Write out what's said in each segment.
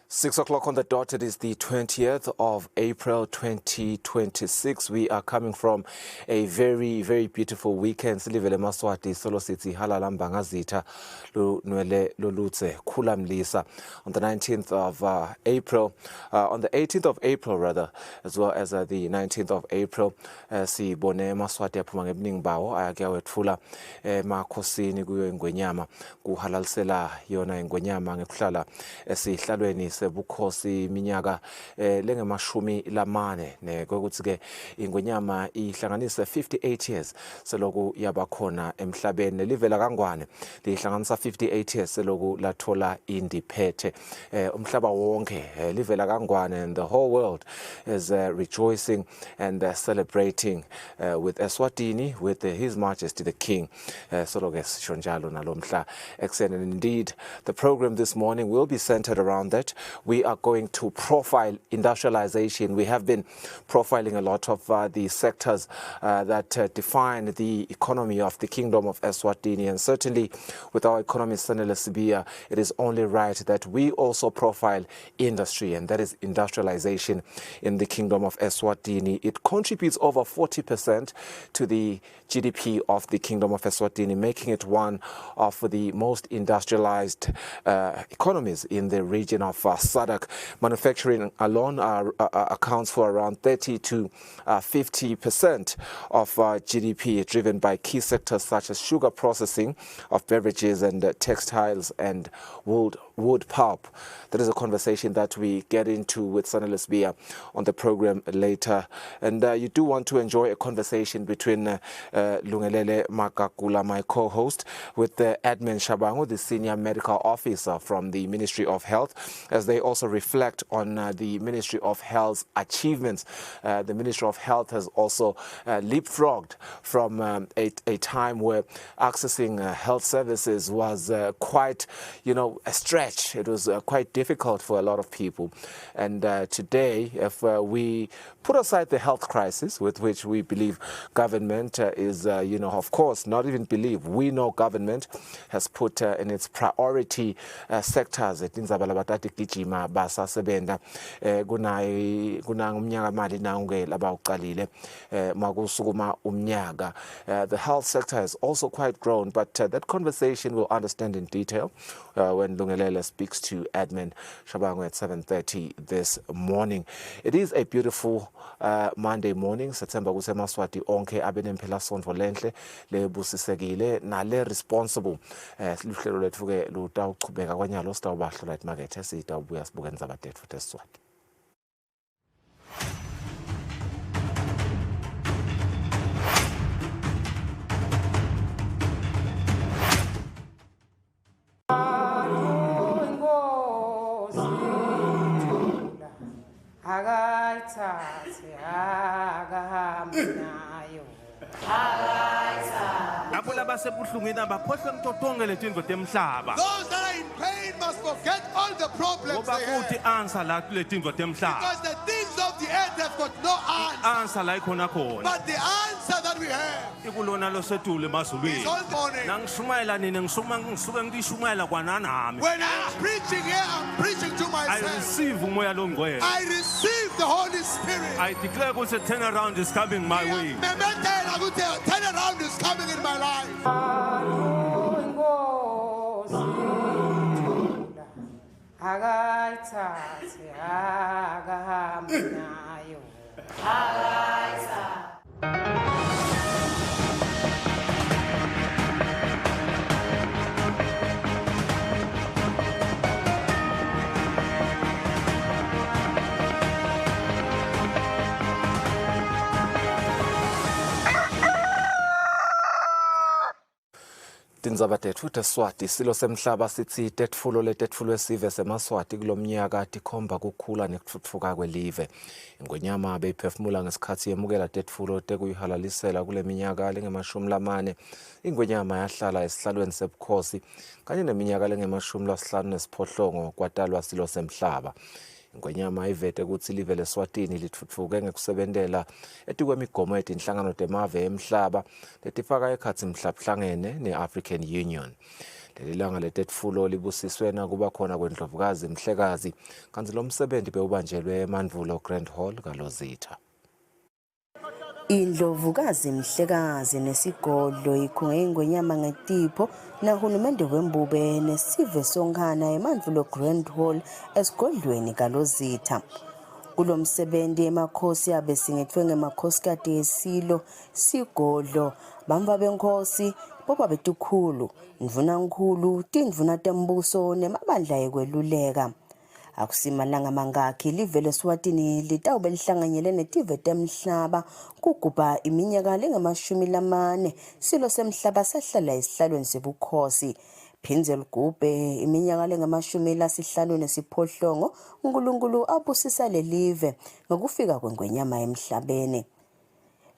Six o'clock on the dot. It is the 20th of April 2026. We are coming from a very, very beautiful weekend. Silivele Maswati Solo City Halalamba Ngazita Lunwele Lulutse Kulamlisa on the 19th of April. On the 18th of April, rather, as well as the 19th of April, si bone Maswati aphuma ngebuningi bawo ayake wetfula emakhosini kuyo engwenyama kuhalalsela yona engwenyama ngekuhlala esihlalweni bukhosi minyaka lengemashumi lamane nekokuthi ke ingwenyama ihlanganisa 58 years seloku yabakhona emhlabeni nelivela kangwane lihlanganisa 58 years seloku lathola indiphethe umhlaba wonke livela kangwane and the whole world is rejoicing and celebrating with Eswatini, with His Majesty the King. Soloke shonjalo nalomhla ekseni. Indeed, the program this morning will be centered around that. We are going to profile industrialization. We have been profiling a lot of the sectors that define the economy of the Kingdom of Eswatini, and certainly with our economist Sanele Sibia, it is only right that we also profile industry, and that is industrialization in the Kingdom of Eswatini. It contributes over 40% to the GDP of the Kingdom of Eswatini, making it one of the most industrialized economies in the region of SADC. Manufacturing alone accounts for around 30 to 50% of GDP, driven by key sectors such as sugar processing of beverages and textiles and wood pulp. That is a conversation that we get into with Sanele Sibia on the program later. And you do want to enjoy a conversation between Lungelele Makakula, my co-host, with Admin Shabangu, the Senior Medical Officer from the Ministry of Health, as they also reflect on the Ministry of Health's achievements. The Ministry of Health has also leapfrogged from a time where accessing health services was quite, a stretch. It was quite difficult for a lot of people. And today, if we put aside the health crisis with which we believe government is, of course, not even believe, we know government has put in its priority sectors. Basasebenda kunangumnyaka mali nange labawuqalile makusukuma umnyaka. The health sector has also quite grown, but that conversation we'll understand in detail when Lungelele speaks to Admin Shabangu at 7:30 this morning. It is a beautiful Monday morning. September kusemaswati onke abenempela sonto lenhle lebusisekile nale responsible. Luhlelo lethu ke lutawuqhubeka kwanyalo sitawubahlola emarket sitawubuya sibuke ndzabadethu futhi eSiswati. Those that are in pain must forget all the problems they have. Because the things of the earth have got no answer. But the answer that we have is all morning. When I'm preaching here, I'm preaching to myself. I receive the Holy Spirit. I declare a turnaround is coming my way. Turnaround is coming in my life. indzaba tetfu teSwati silo semhlaba sithi tetfulo letetfulwe sive semaswati kulomnyaka tikhomba kukhula nekutfutfuka kwelive. Ingwenyama beyiphefumula ngesikhathi yemukela tetfulo tekuyihalalisela kule minyaka lengema-40. Ingwenyama yahlala esihlalweni sebukhosi kanye neminyaka lengema-58 kwatalwa silo semhlaba. Ingwenyama ivete ukuthi live leSwatini litfutfuke ngekusebentela etikwemigomo yetinhlangano temave emhlaba letifaka ekhatsi mhlabuhlangene ne-African Union. Leli langa letetfulo libusiswe nakuba khona kwendlovukazi Mhlekazi kanti lo msebenzi bewubanjelwe eMandvulo Grand Hall kaLozitha. Indlovukazi Mhlekazi nesigodlo ikhunge ingwenyama ngetipho nahulumende wembube nesive sonkhana eMandvulo Grand Hall esigodlweni kaLozitha. Kulo msebenzi emakhosi abesingethwe ngemakhosikazi esilo sigodlo bamba benkosi boba betukhulu ndvunankulu tindvuna tembuso nemabandla ekweluleka. Akusimalanga mangakhi live leSwatini litawube lihlanganyele netive temhlaba kugubha iminyaka lengama-40 silo semhlaba sahlala esihlalweni sebukhosi. Phindze ligubhe iminyaka lengama-58 uNkulunkulu abusisa lelive ngokufika kwengwenyama emhlabeni.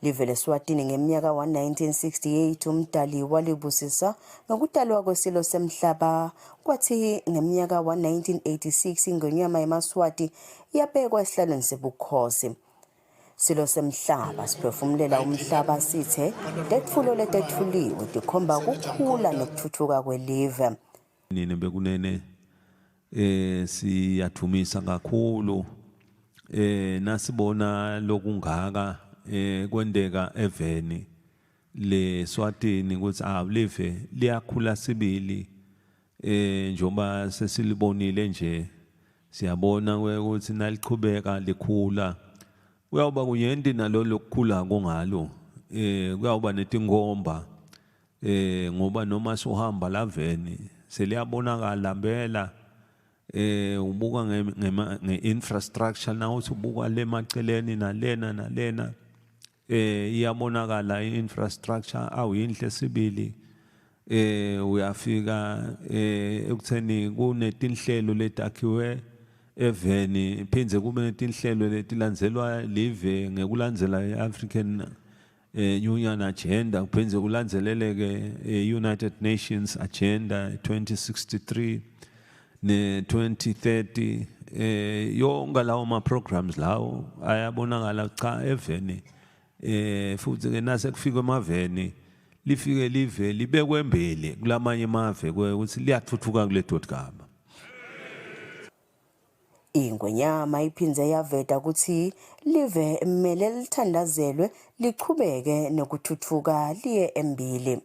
Live leSwatini ngeminyaka 1968 umdali walibusisa ngokutalwa kwesilo semhlaba kwathi ngeminyaka 1986 ingwenyama yemaswati yabekwa esihlalweni sebukhosi. Silo semhlaba siphefumulela umhlaba sithe tetfulo letetfuliwe tikhomba kukhula nokuthuthuka kwelive. Nini bekunene siyathumisa kakhulu nasibona lokungaka kwendeka eveni leSwatini ukuthi live liyakhula sibili njengoba sesilibonile nje siyabona ukuthi naliqhubeka likhula kuyawuba kunyenti nalolu kukhula kongalo kuyawuba netingomba ngoba noma sohamba laveni seliyabonakala mbela ubuka nge-infrastructure nawo ubuka le maceleni nalena iyabonakala i-infrastructure awuyinhle sibili uyafika ekutheni kunetinhlelo letakhiwe eveni phindze kube netinhlelo letilandzelwa live ngekulandzela i-African Union agenda kuphindze kulandzeleleke United Nations agenda 2063 ne-2030 yonke lawo ma-programs lawo ayabonakala cha eveni futhi ke nase kufika emaveni lifike live libekwe embili kulamanye amave ukuthi liyathuthuka kule dotgaba. Ingwenyama iphindze yaveta ukuthi live mmele lithandazelwe liqhubeke nokuthuthuka liye embili.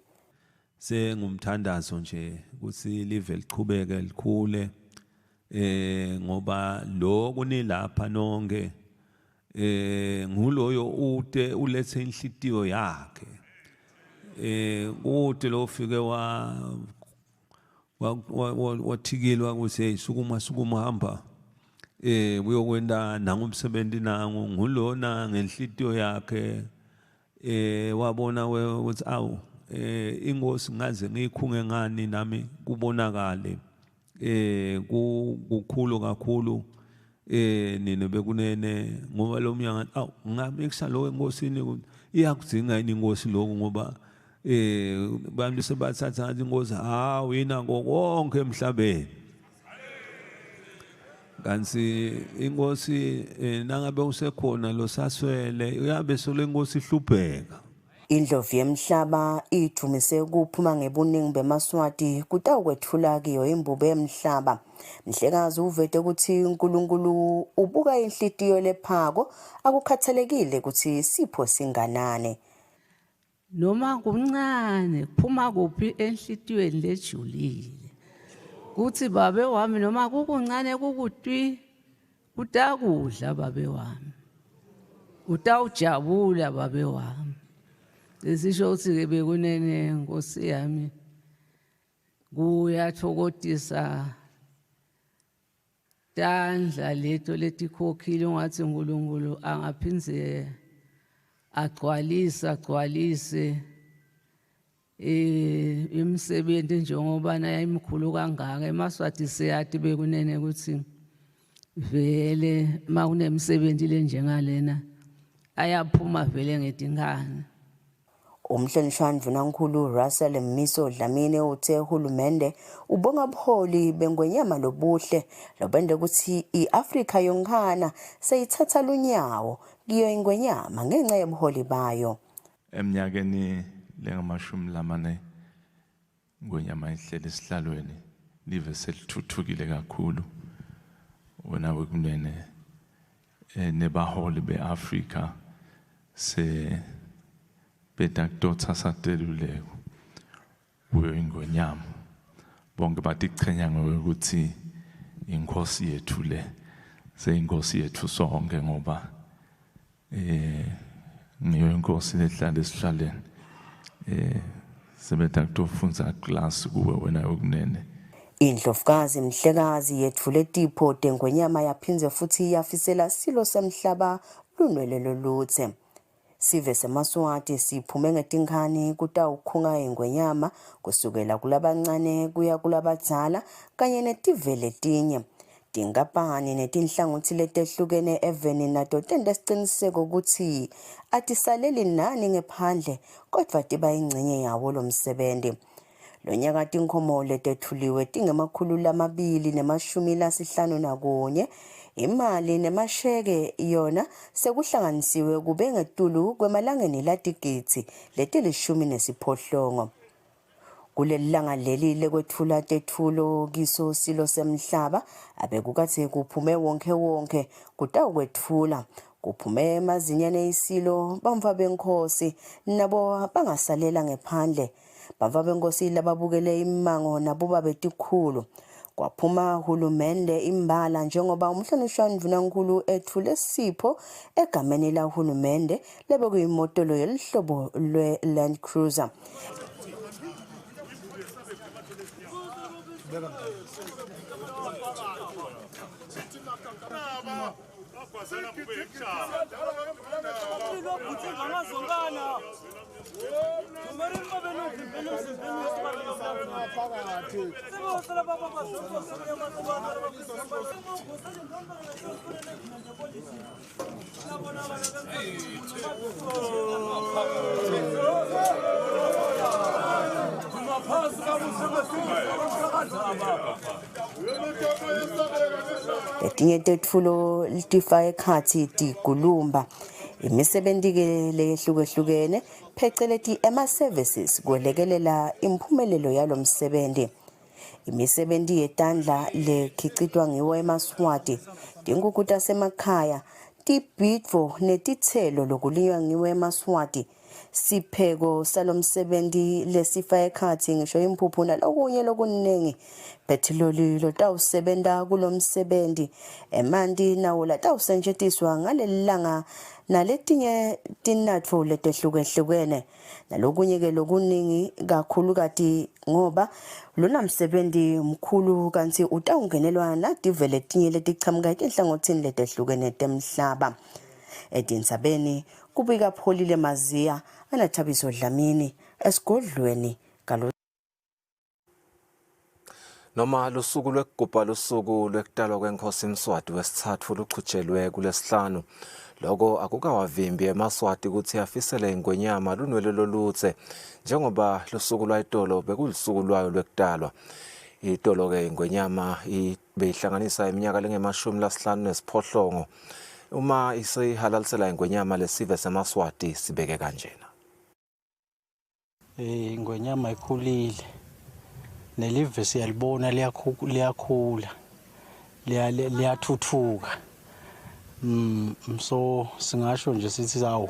Sengumthandazo nje ukuthi live liqhubeke likhule ngoba lo kunilapha nonke nguloyo ude ulethe inhlitiyo yakhe ude lo ufike wathikilwa ukuthi hey sukuma hamba uyokwenda nangomsebenzi nangu ngulona ngenhlitiyo yakhe wabona ukuthi awu ingosi ngaze ngikhunge ngani nami kubonakale kukhulu kakhulu nina bekunene ngoba lo myanga ngamikisa lo enkosini iyakudinga ingosi lokho ngoba bantu sebathatha ngathi ingosi yina konke emhlabeni kanti ingosi nangabe usekhona lo saswele uyabe solo ingosi ihlupheka. Indlovu yemhlaba ithumise ukuphuma ngebuningi bemaswati kutawukwethula kiyo imbube emhlaba. Mhlekazi uvete ukuthi uNkulunkulu ubuka inhlitiyo lephako akukhathalekile ukuthi sipho singanane. Noma kuncane kuphuma kuphi enhlitiyweni lejulile. Kuthi babe wami noma kukuncane kukutwi utakudla babe wami. Utawujabula babe wami. Lesisho ukuthi ke bekunene Nkosi yami kuyathokozisa tandla leto letikhokhile ungathi uNkulunkulu angaphindze agcwalise imisebenzi njengoba yayimkhulu kangaka eMaswati siyathi bekunene ukuthi vele makunemisebenzi lenjengalena ayaphuma vele ngedinkani. Umhlonishwa Mvunankulu Russell Mmiso Dlamini uthe uhulumende ubonga ubuholi bengwenyama lobuhle lobende ukuthi iAfrika yonkana seyithatha lunyawo kiyo ingwenyama ngenxa yobuholi bayo. Eminyakeni lengamashumi lamane ingwenyama ihleli esihlalweni live selithuthukile kakhulu wona wekunene nebaholi beAfrika se bedakdotha sateluleko kuyo ingonyama bonke batichenya ngokuthi inkosi yethu le seyinkosi yethu sonke ngoba ngiyo inkosi lehlala esihlaleni sebedaktofunza class kuwe wena okunene. Indlovukazi Mhlekazi yethule tipho dengwenyama yaphinze futhi yafisela silo semhlaba lunwele loluthe. Sive seMaswati siphume ngetinkani kutawukhunga ingwenyama kusukela kulabancane kuya kulabadala kanye netivele letinye. Tinkapani netinhlangothi letehlukene eveni nato tende isiqiniseko ukuthi atisaleli nani ngephandle kodwa tiba ingcenye yawo lo msebenzi. Lo nyaka tinkhomo letethuliwe tingama251 imali nemasheke yona sekuhlanganisiwe kube ngetulu kwemalangeni latigidzi leti18. Kulelanga leli lekwethula tethulo kiso silo semhlaba abekukathi kuphume wonke kutawukwethula kuphume emazinyane isilo bamva benkosi nabo bangasalela ngephandle bamva benkosi lababukele imango nabo babetikhulu kwaphuma uhulumende imbala njengoba umhlonishwa Mvunankulu ethule sipho egameni la uhulumende lebekuyimotolo yelihlobo lwe-Land Cruiser. Letinye tethulo litifa ekhathi tigulumba imisebenzi ke lehlukehlukene pheceleti ema-services kwelekelela imphumelelo yalo msebenzi. Imisebenzi yetandla lekhichitwa ngiwo eMaswati tingukuta semakhaya tibhidvo netithelo lokulinywa ngiwo eMaswati. Sipheko salomsebenzi lesifa ekhathi ngisho impuphu nalokunye lokuningi petroli lotawusebenta kulomsebenzi emanti nawo latawusetshenziswa ngalelanga naletinye tinatfo letehlukehlukene nalokunye ke lokuningi kakhulu kati ngoba lona msebenzi mkhulu kanti utawungenelwa native letinye letichamuka enhlangothini letehlukene temhlaba. Edintsabeni kubika Pholile Maziya Anathabiso Dlamini esigodlweni kalo. Noma lusuku lwekugubha lusuku lwekutalwa kwenkosi Mswati wesithathu luqhutshelwe kulesihlanu lokho akukawavimbi eMaswati ukuthi afisele ingwenyama lunwele loluthe njengoba lusuku lwayitolo bekulisuku lwayo lwekutalwa. Itolo ke ingwenyama ibehlanganisa iminyaka lengama-58 uma isihalalisela ingwenyama lesive seMaswati sibeke kanjena. Ingwenyama ikhulile nelive siyalibona liyakhula liyathuthuka. So singasho nje sithi sawo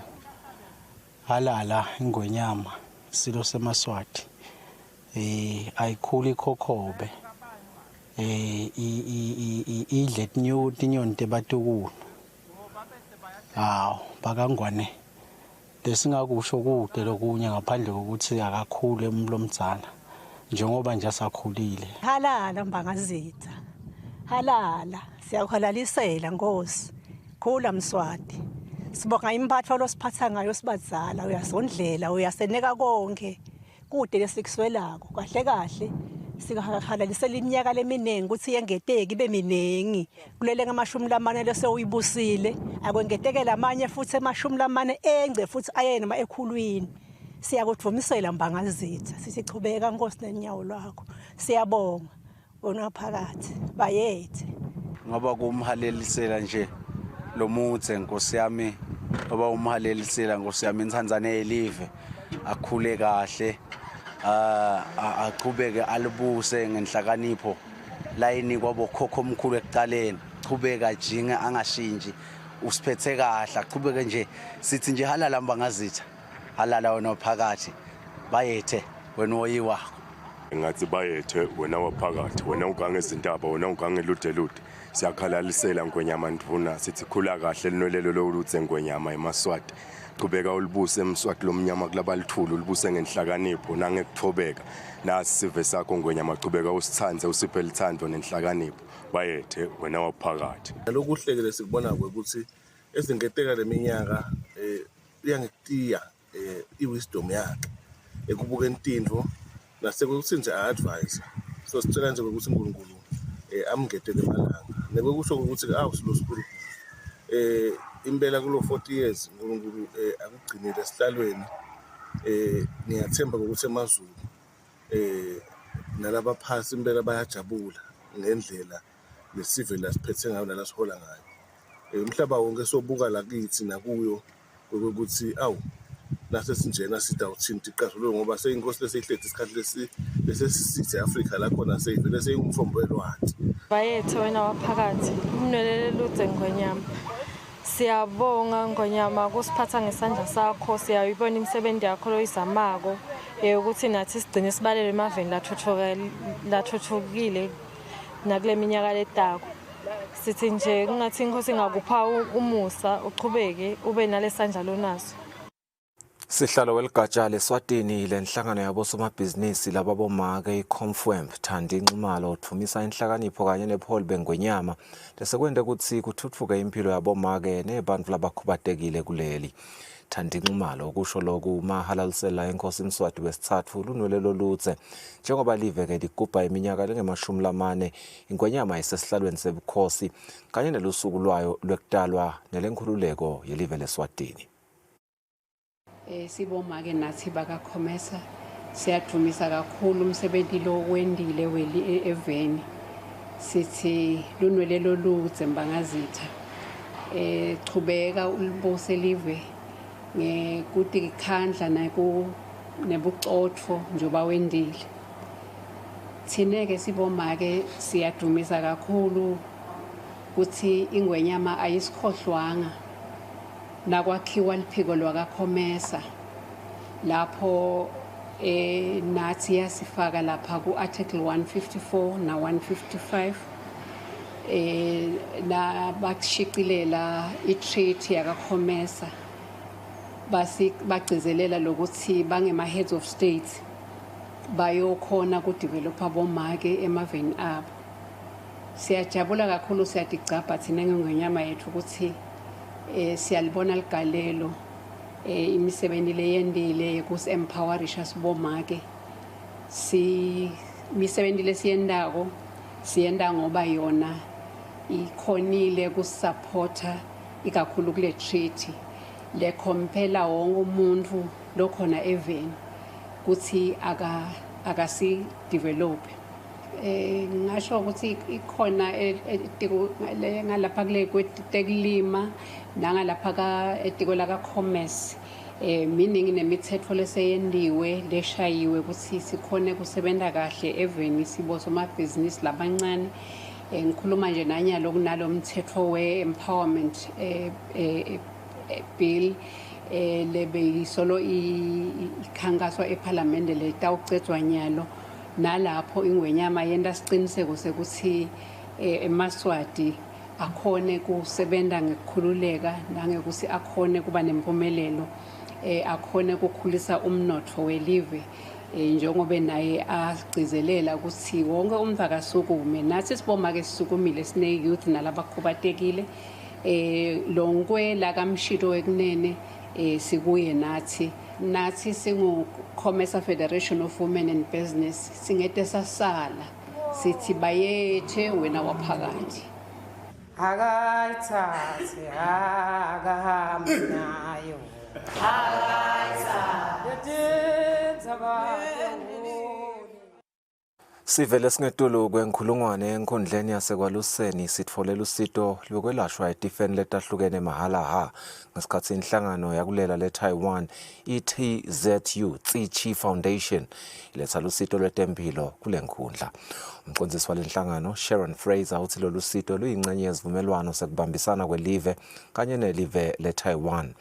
halala ingwenyama silo seMaswati ayikhuli ikhokhobe idle tinyoni tebatukulu bakangwane lesingakusho kude lokunye ngaphandle kokuthi akakhule umlomdzana njengoba nje asakhulile. Halala mbangazitha halala siyakuhalalisela Nkosi khula Mswati sibonga imphatho losiphatha ngayo sibadzala uyasondlela uyaseneka konke kude lesikuswelako kahle kahle sikahalalisela iminyaka leminingi ukuthi yengeteki beminingi kulele ngamashumi lamane lese uyibusile akwengetekela amanye futhi emashumi lamane engce futhi ayena ma ekhulwini siyakuvumisela mbangazitha sisichubeka Nkosi nenyawo lwakho siyabonga wona phakathi bayethe ngoba kumhalelisela nje lo muthe Nkosi yami ngoba umhalelisela Nkosi yami inhlanzane elive akhule kahle aqhubeke alibuse ngenhlakanipho layini kwabo khokho omkhulu ekuqaleni qhubeka jinga angashinji usiphethe kahle aqhubeke nje sithi nje halala mbangazitha halala wena phakathi bayethe wena oyiwakho ngathi bayethe wena waphakathi wena ugange izintaba wena ugange ludelude siyakhalalisela Ngonyama ndifuna sithi khula kahle linolelo lolutse Ngonyama eMaswati qhubeka ulibuse eMswati lomnyama kulabalithulu ulibuse ngenhlakanipho nangekuthobeka nasi sive sakho Ngonyama qhubeka usithandze usiphe lithando nenhlakanipho bayethe wena waphakathi lokuhlekele sikubona ukuthi ezingeteka leminyaka iyangitiya iwisdom yakhe ekubuka intindvo nasekuthi nje advise so sicela nje ukuthi uNkulunkulu amngetele emalanga nekusho ukuthi awusilosikhulu impela kulo 40 years uNkulunkulu akugcinile esihlalweni ngiyathemba ukuthi emazulu nalaba phasi impela bayajabula ngendlela lesive la siphethe ngayo nala sihola ngayo umhlaba wonke sobuka la kithi nakuyo ukuthi awu nase sinjena sithi awuthinta iqhazulo ngoba seyinkosi lesihlethi isikhathi lesisithe Africa la khona seyivele seyingumfombo wathi bayethe wena waphakathi umnwelele ludze Ngonyama siyabonga Ngonyama kusiphatha ngesandla sakho siyayibona imisebenzi yakho loyizamako ukuthi nathi sigcine sibalele emaveni lathuthukile nakule minyaka letako sithi nje kungathi inkosi ingakupha umusa uqhubeke ube nalesandla lonaso Sihlalo weligatsha leSwatini lenhlangano yabosomabhizinisi lababomake iConfirm Thandi Nxumalo uthumisa inhlakanipho kanye nePaul Ngonyama lesekwende ukuthi kuthuthuke impilo yabomake nebantu labakhubatekile kuleli Thandi Nxumalo ukusho lokhu mahalalisela inkosi Mswati wesithathu lunwelelo lutse njengoba liveke ligubha iminyaka lengemashumi lamane iNgonyama isesihlalweni sebukhosi kanye nelusuku lwayo lwekutalwa nelenkhululeko yelive leSwatini sibomake nathi bakakhomesa siyadumisa kakhulu umsebenzi lo wendile weli eveni sithi lunwelelo lutse mbangazitha chubeka ulibuse live ngekuthi ikhandla nebucotho njoba wendile thineke sibomake siyadumisa kakhulu ukuthi iNgonyama ayisikhohlwanga nakwakhiwa liphiko lwakakhomesa lapho nathi yasifaka lapha ku-article 154 na 155 la bakushiqilela i-treaty yakakhomesa bagcizelela lokuthi bangema-heads of state bayokhona kudevelopa bomake emaveni abo siyajabula kakhulu siyadigcabha thina ngeNgonyama yethu ukuthi siyalibona ligalelo imisebenzi leyendile kusempowerisha sibomake imisebenzi lesiyendako siyenda ngoba yona ikhonile kusupporta ikakhulu kule treaty le compela wonke umuntu lokhona eveni ukuthi akasi develop ngasho ukuthi ikhona ngalapha kule kwetekulima nangalapha etiko la commerce meaning nemithetho leseyendiwe leshayiwe ukuthi sikhone kusebenta kahle eveni sibosomabhizinisi labancane ngikhuluma nje nanyalo kunalo umthetho we-empowerment bill lebeyisolo ikhankaswa eParliament letawucetshwa nyalo nalapho iNgonyama yenda siqiniseko sekuthi eMaswati akhone kusebenta ngekukhululeka nangekuthi akhone kuba nempumelelo akhone ukukhulisa umnotho welive njengoba naye agcizelela ukuthi wonke umuntu akasukume nathi sibomake sisukumile sine youth nalabakhubatekile lonkwe la kamshito wekunene sikuye nathi nathi singu-Commerce Federation of Women in Business singete sasala sithi bayethe wena waphakathi akayithathe akahambe nayo Sivele singetulu kwenkhulungwane enkundleni yasekwaluseni sitfolela usito lokwelashwa etifeni letahlukene mahala ha ngesikhathi inhlangano yakulela le-Taiwan i-TZU Tsi-Chi Foundation iletha lusito lwetemphilo kule nkhundla. Umcondzisi walenhlangano Sharon Fraser uthi lolu sito luyingxenye yezivumelwano sekubambisana kwelive kanye nelive le-Taiwan.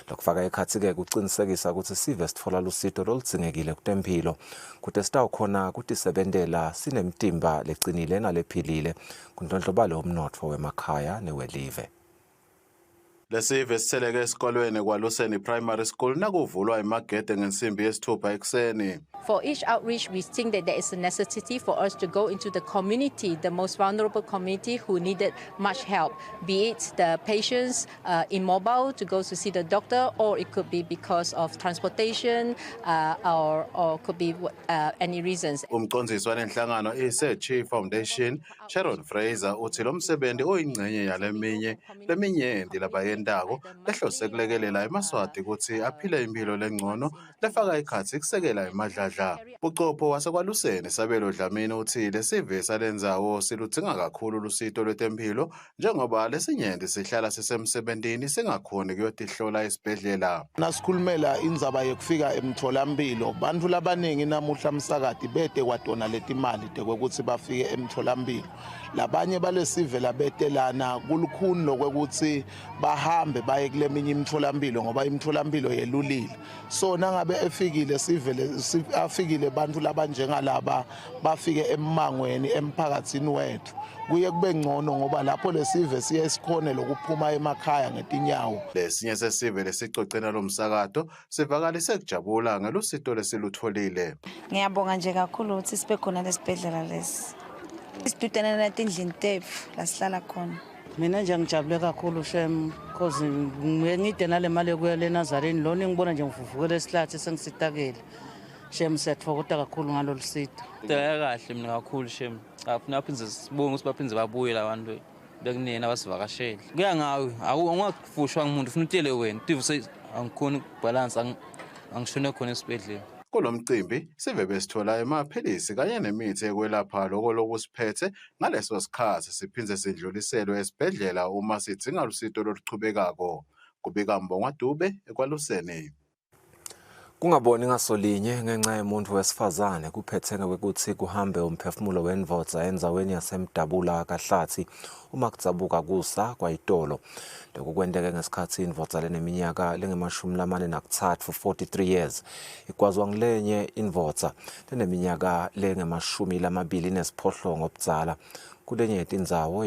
Lokufaka ekhatsi-ke kucinisekisa ukuthi sive sitfola lusito loludzingekile kutemphilo kute sitawukhona kutisebentela sinemtimba lecinile nalephilile kundlondlobalo umnotfo wemakhaya newelive. Lesive sitheleke esikolweni kwaLuseni Primary School nakuvulwa imagede ngensimbi yesithupha ekuseni. For each outreach, we think that there is a necessity for us to go into the community, the most vulnerable community who needed much help, be it the patients immobile to go to see the doctor, or it could be because of transportation, or could be any reasons. Umcondzisi walenhlangano ise-Chi Foundation, Sharon Fraser, uthi lo msebenzi oyingxenye leminyenti labayendako lehlose kulekelela emaswati ukuthi aphile impilo lengcono lefaka ikhatsi kusekela emadladla. Buchopho wasekwaLuseni Sabelo Dlamini uthi lesive salendzawo siludzinga kakhulu lusito lwetempilo njengoba lesinyenti sihlala sisemsebentini singakhoni kuyotihlola esibhedlela. Nasikhulumela indzaba yekufika emtholampilo bantfu labaningi namuhla msakati bete kwadona letimali tekwekuthi bafike emtholampilo. Labanye balesive labetelana kulukhuni lokwekuthi bahambe baye kuleminye imitholampilo ngoba imitholampilo yelulile. So nangabe efikile sivele afikile bantfu labanjengalaba bafike emangweni emphakathini wethu kuye kube ngcono ngoba lapho lesive siye sikhone lokuphuma emakhaya ngetinyawo. Lesinye sesive lesicocena lomsakato sivakalise kujabula ngelusito lesilutholile. Ngiyabonga nje kakhulu ukuthi sibe khona lesibhedlela lesi. Isidudane netindlini tethu lasihlala khona. Mina nje ngijabule kakhulu shem cause ngiyide nale mali yokuya leNazarene lona ngibona nje ngivuvukele esihlathi sengisitakele. Shem siyathokoza kakhulu ngalolu sito. Kahle mina kakhulu shem. Afuna aphinze sibonge ukuthi baphinze babuye labantu bekunena basivakashele. Kuya ngawe awungakufushwa ngumuntu ufuna utele wena. Tivuse angikhona ukubalance angishone khona esibhedlela. Kulomcimbi sive besithola emaphilisi kanye nemithi ekwelapha lokho lokusiphethe ngaleso sikhathi siphinze sidluliselwe esibhedlela uma sidinga lusito loluchubekako. Kubika Mbongwa Dube ekwaLuseni. Kungaboni ngasolinye ngenxa yemuntu wesifazane kuphethe ngekuthi kuhambe umphefumulo wenvodza endzaweni yasemdabula kaHlathi uma kudzabuka kusa kwayitolo. Lokho kwendeke ngesikhathi indvodza leneminyaka lengama-43 for 43 years ikwazwa ngilenye indvodza leneminyaka lengama-28 obudzala kulenye yetindzawo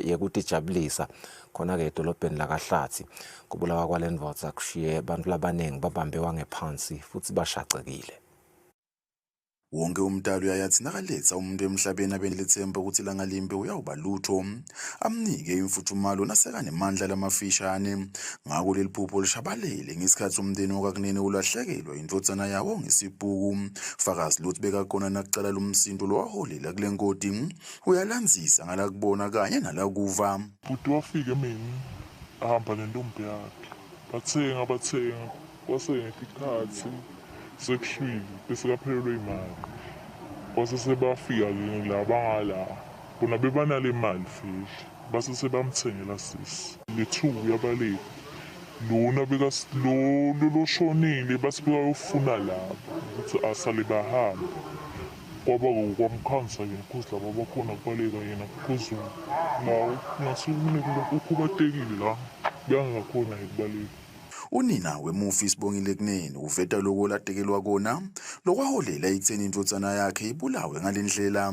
yekutijabulisa khona-ke edolobheni lakaHlathi. Kubulawa kwalendvodza kushiye bantfu labaningi babambewa ngephansi futhi bashacekile. Wonke umdali uyayathi nakaletha umuntu emhlabeni abenelethemba ukuthi langalimbe uyawuba lutho amnike imfuthumalo nasekanemandla lamafishane ngako leli phupho lishabalele ngesikhathi umndeni wakakunene ulahlekelwa indvodzana yawo ngesibhuku fakazi luthi bekakhona nakucala lumsindo lowaholela kule nkoti uyalandzisa ngalakubona kanye nalakuva. Uthi wafika emini ahamba nentombi yakhe bathenga kwasengesikhathi sekushwile bese kaphelelwe imali base sebafika-ke la bangala bona bebanale mali fish base sebamthengela sisi le-2 yabaleki lona loshonile base bayofuna lapho ukuthi asale bahamba kwaba kwamkhansa yena because laba bakhona kubaleka yena because nawo ngasukunekulokhubatekile la beyangakhona ekubaleka. Unina wemufi Sibongile Kunene uveta lokho ladekelwa kona lokwaholela ekutheni indvodzana yakhe ibulawe ngalendlela.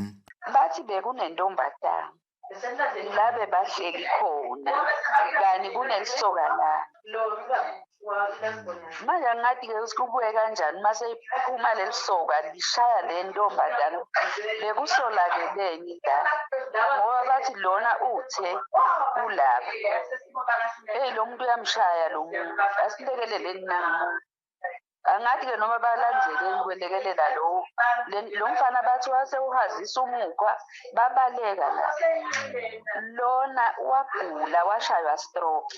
Bathi bekunentombatana labe bahleli khona kani kunelisoka la manje ngathi ke sikubuye kanjani mase iphuma lelisoka lishaya le ntombatana bekusolakele la ngoba bathi lona uthe ulapha lo muntu uyamshaya lo muntu asilekeleleni namu. Angathi-ke noma balandeleni kwelekelela lo mfana bathi wasewuhazisa umukhwa babaleka la. Lona wagula washaywa stroke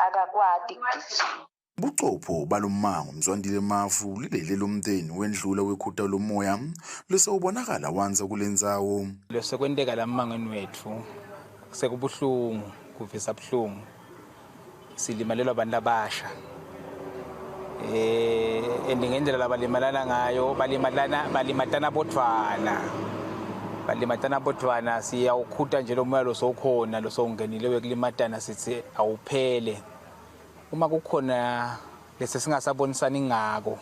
akakwadi ukugijima. Buchopho balommango Mzwandile Mafu lilele lomndeni wendlula wekhuta lomoya lesewubonakala wanza kulendzawo. Lesekwenteka lamangeni wethu sekubuhlungu kuvisa buhlungu. Silimalelwa abantu abasha. Ngendlela labalimalana ngayo balimatana bodwana siyawukhuta nje lo moya losowukhona losowungenile wekulimatana sithi awuphele. Uma kukhona lese singasabonisani ngako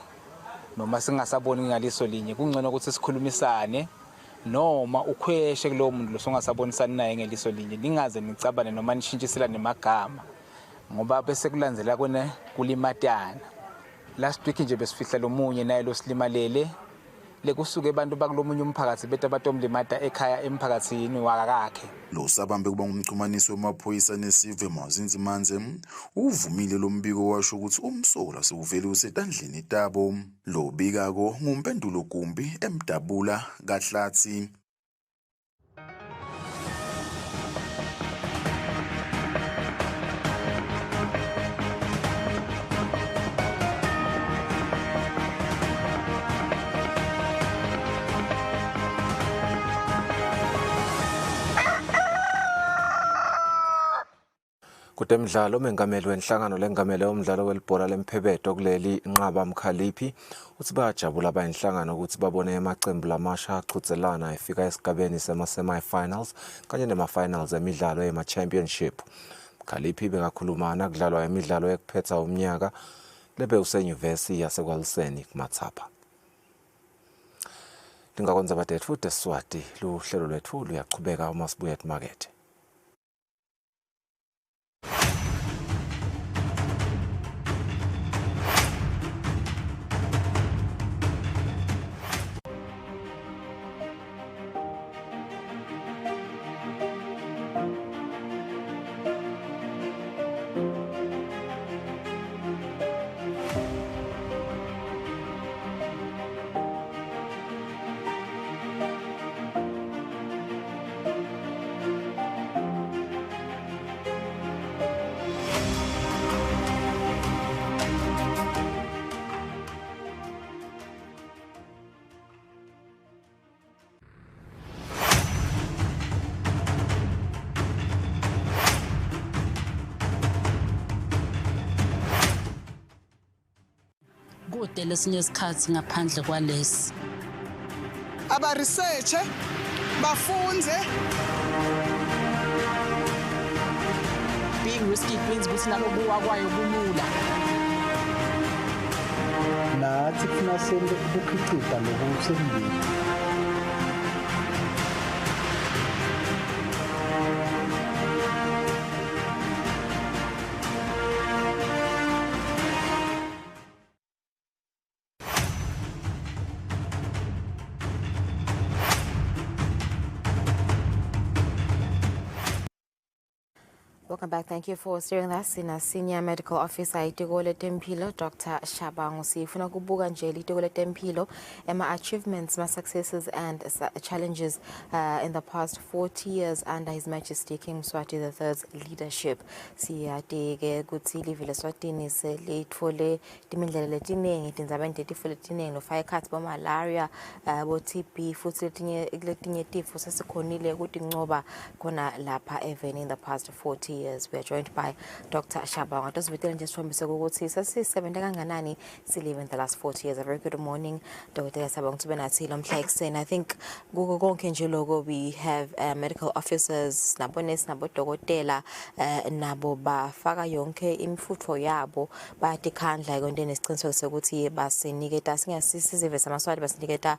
noma singasaboni ngaliso linye kungcono ukuthi sikhulumisane noma ukhweshe kulowo muntu losongasabonisani naye ngeliso linye ningaze nicabane noma nishintshiselane amagama ngoba bese kulandzela kwene kulimatana. Last week nje besifihla lomunye naye losilimalele lekusuke abantu bakulomunye umphakathi beta batomlimata ekhaya emphakathini wakakhe. Lo sabambe kuba ngumchumaniso wemaphoyisa nesive Mazinzi Manze uvumile lo mbiko washo ukuthi umsola sewuvele usetandleni tabo. Lo bikako ngumpendulo kumbi emdabula kaHlathi. Kutemidlalo mengameli wenhlangano lengamele umdlalo welibhola lemphebedo kuleli nqaba Mkhaliphi uthi bajabula abayinhlangano ukuthi babone amaqembu lamasha aqhutselana efika esigabeni semi-finals kanye nema-finals emidlalo ema-championship. Mkhaliphi bekakhuluma nakudlalwa emidlalo yekuphetha umnyaka lebe usenyuvesi yasekwaliseni kuMathapha. Lingakwenza badethu futhi Eswati luhlelo lwethu luyaqhubeka uma sibuya emakethe. Kude lesinye isikhathi ngaphandle kwalesi aba research bafunze being risky means ukuthi nalokuwa kwayo kulula nathi kufuna sente ukukhiqiza lokusemndeni. Welcome back. Thank you for steering that. Senior medical officer iTigole Tempilo, Dr. Shabangu sifuna kubuka nje iTigole Tempilo achievements, successes and challenges in the past 40 years under His Majesty King Mswati III's leadership. Siyadeke ukuthi live leSwatini selithole timindlela letiningi tindzabeni letiningi no fire cuts bo malaria bo TB futhi letinye tifo sesikhonile ukuthi ngoba khona lapha even in the past 40 years. We are joined by Dr. Shabangu. Just with just from Bisoguti, still live in the last 40 years. A very good morning, Dr. Shabangu. I think Google Kenjilogo, we have medical officers, Nabones, Nabotogotela, Naboba, Faga Yonke, Imfuto Yabo, but the can't like on Dennis Consoguti, Bassi Nigeta, Singers, Samaswad, Basnigeta,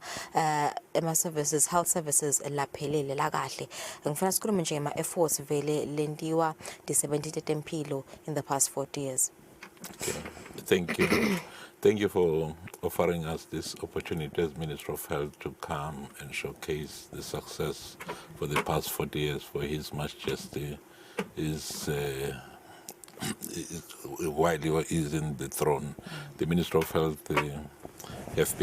Emma Services, Health Services, La Pele, Lagatle, and Franskrumenjema, efforts Vele, Lendiwa. Tempilo in the past 40 years. Okay. Thank you. Thank you for offering us this opportunity as Minister of Health to come and showcase the success for the past 40 years for His Majesty, his while he is in the throne, the Minister of Health have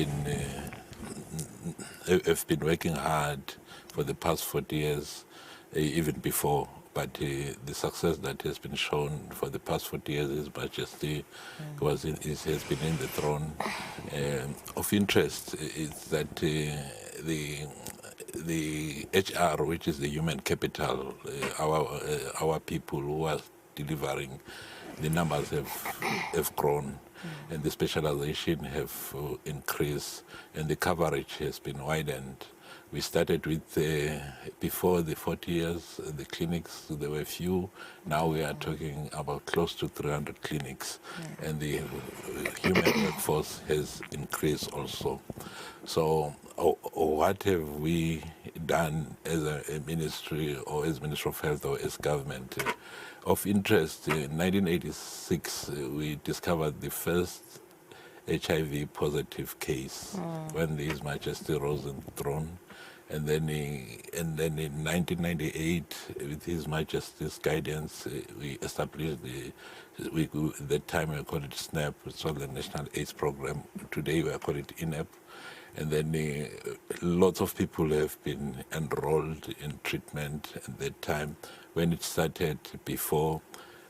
been working hard for the past 40 years, even before. But the success that has been shown for the past 40 years, His Majesty has been in the throne. Of interest is that the HR, which is the human capital, our people who are delivering, the numbers have grown, and the specialization have increased, and the coverage has been widened. We started with, before the 40 years, the clinics, there were few. Now we are talking about close to 300 clinics. And the human workforce has increased also. So what have we done as a ministry or as Minister of Health or as government? Of interest, in 1986, we discovered the first HIV positive case when His Majesty rose on the throne. And then in 1998, with His Majesty's guidance, we established that time we called it SNAP, so the National AIDS Program. Today we call it INAP. And then lots of people have been enrolled in treatment at that time. When it started, before,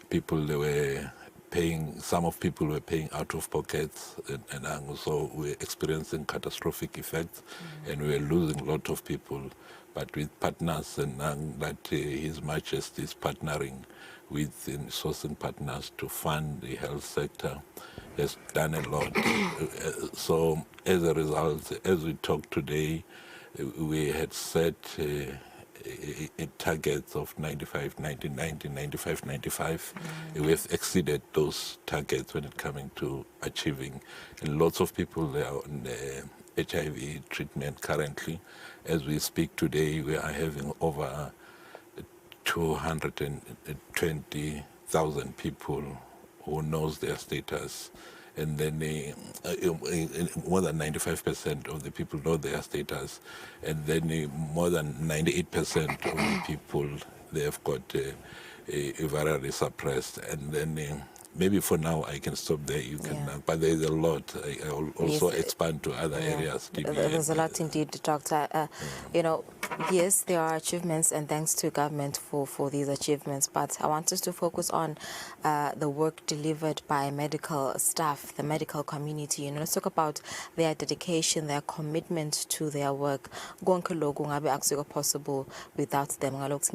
people were paying, people were paying out of pockets, and also we're experiencing catastrophic effects, and we're losing a lot of people. But with partners, and that His Majesty is partnering with sourcing partners to fund the health sector, has done a lot. So as a result, as we talk today, we had set targets of 95, 90, 90, 95, 95. We have exceeded those targets when it coming to achieving. And lots of people are on HIV treatment currently. As we speak today, we are having over 220,000 people who knows their status. And then more than 95% of the people know their status. And then more than 98% of the people, they have got virally suppressed. And then maybe for now I can stop there. You can, but there is a lot. I'll also expand to other areas. There's a lot indeed, Doctor. You know, yes, there are achievements, and thanks to government for these achievements. But I want us to focus on the work delivered by medical staff, the medical community. You know, let's talk about their dedication, their commitment to their work. Possible without them. Let's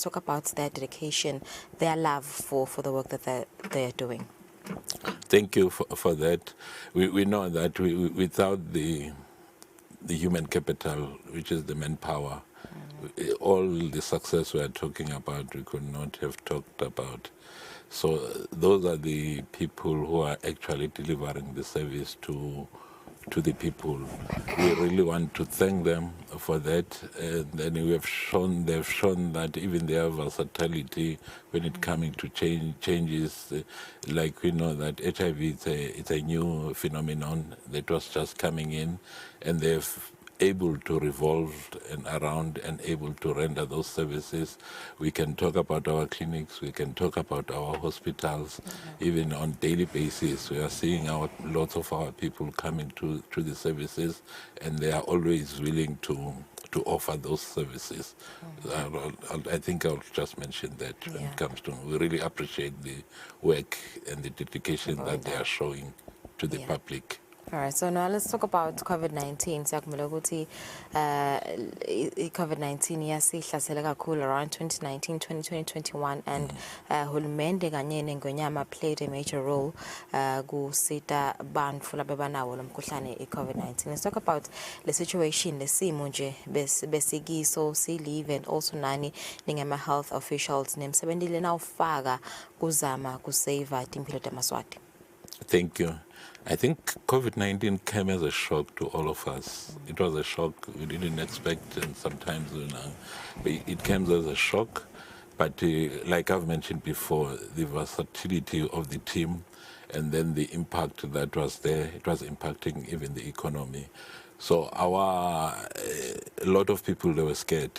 talk about their dedication, their love for the work that they're doing. Thank you for that. We know that without the human capital, which is the manpower, all the success we are talking about, we could not have talked about. So those are the people who are actually delivering the service to the people. We really want to thank them for that. And then they've shown that even their versatility when it coming to changes, like we know that HIV it's a new phenomenon that was just coming in, and they've able to revolve and around and able to render those services. We can talk about our clinics, we can talk about our hospitals, even on daily basis. We are seeing lots of our people coming to the services, and they are always willing to offer those services. I think I'll just mention that when it comes to, we really appreciate the work and the dedication that they are showing to the public. All right, so now let's talk about COVID-19. COVID-19 yasihlasele kakhulu around 2019, 2020, 2021, and hulumende kanye neNgonyama played a major role kusita bantfu labebanawo lo mkhuhlane i-COVID-19. Let's talk about the situation, the simo nje besikiso silive, and also nani ningema health officials nemsebentile nawufaka kuzama kusave timpilo tamaswati. Thank you. I think COVID-19 came as a shock to all of us. It was a shock we didn't expect, and sometimes, it came as a shock. But like I've mentioned before, the versatility of the team, and then the impact that was there, it was impacting even the economy. So a lot of people, they were scared.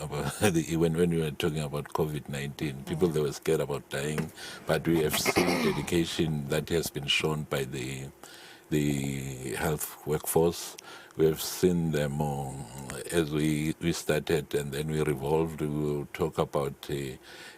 when we were talking about COVID-19, people they were scared about dying, but we have seen dedication that has been shown by the health workforce. We have seen them as we started, and then we revolved. We will talk about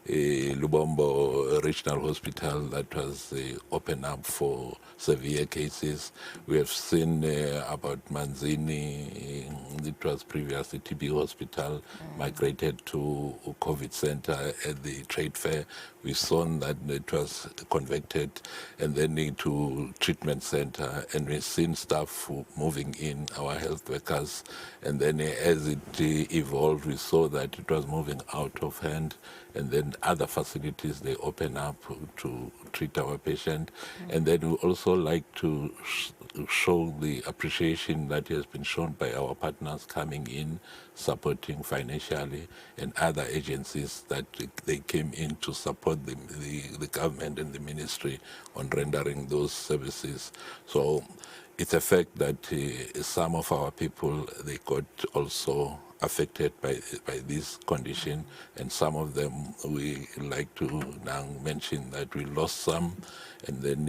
Lubombo Regional Hospital that was opened up for severe cases. We have seen about Manzini, it was previously TB hospital, migrated to COVID center at the trade fair. We saw that it was converted and then into treatment center, and we've seen staff moving in, our health workers, and then as it evolved, we saw that it was moving out of hand, and then other facilities, they open up to treat our patient. And then we also like to show the appreciation that has been shown by our partners coming in, supporting financially, and other agencies that they came in to support the government and the ministry on rendering those services. So it's a fact that some of our people, they got also affected by this condition, and some of them, we like to now mention that we lost some, and then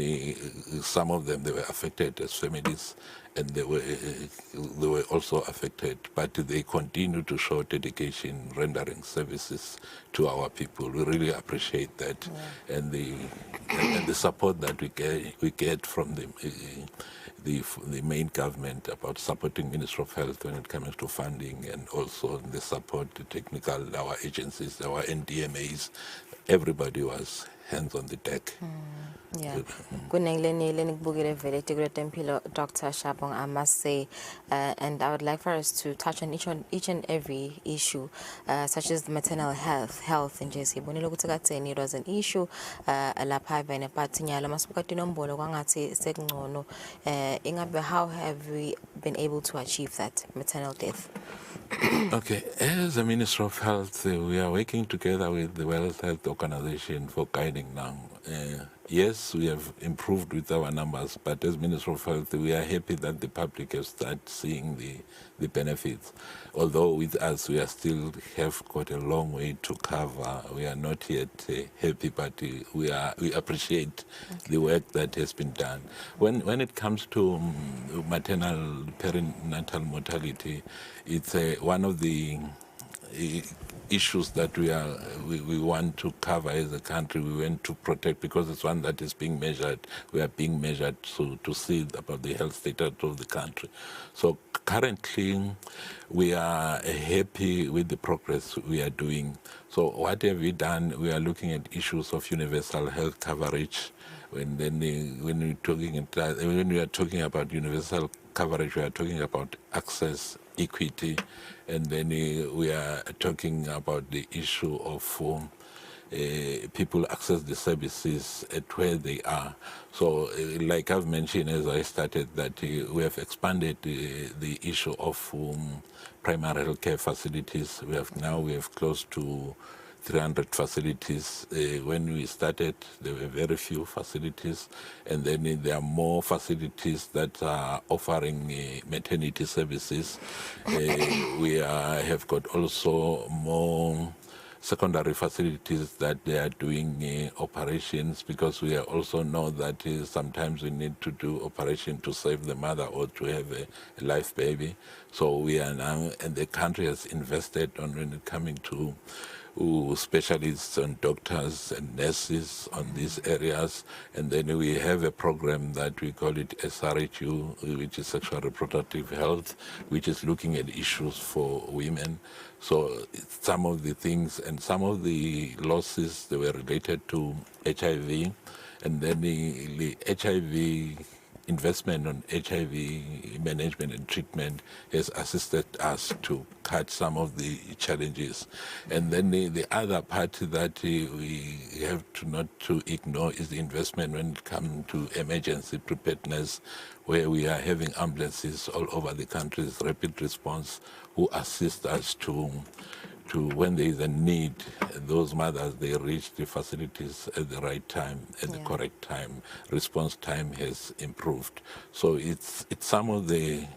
some of them, they were affected as families, and they were also affected, but they continue to show dedication, rendering services to our people. We really appreciate that, and the support that we get from the main government about supporting Ministry of Health when it comes to funding, and also the support, the technical, our agencies, our NDMAs, everybody was hands on the deck. Yeah. Dr. Shabong, I must say, and I would like for us to touch on each and every issue, such as the maternal health in JC. It was an issue, how have we been able to achieve that maternal death? Okay, as a Minister of Health, we are working together with the World Health Organization for guiding now. Yes, we have improved with our numbers, but as Minister of Health, we are happy that the public has started seeing the benefits. Although with us, we are still have got a long way to cover. We are not yet happy, but we appreciate the work that has been done. When it comes to maternal perinatal mortality, it's one of the issues that we want to cover as a country. We want to protect, because it's one that is being measured. We are being measured to see about the health status of the country. So currently, we are happy with the progress we are doing. So what have we done? We are looking at issues of universal health coverage. When we are talking about universal coverage, we are talking about access, equity, and then we are talking about the issue of people access the services at where they are. So like I've mentioned as I started, that we have expanded the issue of primary health care facilities. We have close to 300 facilities. When we started, there were very few facilities, and then there are more facilities that are offering maternity services. We have got also more secondary facilities that they are doing operations, because we also know that sometimes we need to do operation to save the mother or to have a live baby. So we are now, and the country has invested on when it coming to specialists and doctors and nurses on these areas. And then we have a program that we call it SRHU, which is sexual reproductive health, which is looking at issues for women. So some of the things and some of the losses, they were related to HIV, and then the HIV investment on HIV management and treatment has assisted us to cut some of the challenges. And then the other part that we have to not to ignore is the investment when it comes to emergency preparedness, where we are having ambulances all over the country's rapid response who assist us to when there is a need, those mothers, they reach the facilities at the right time, at the correct time. Response time has improved. So it's some of the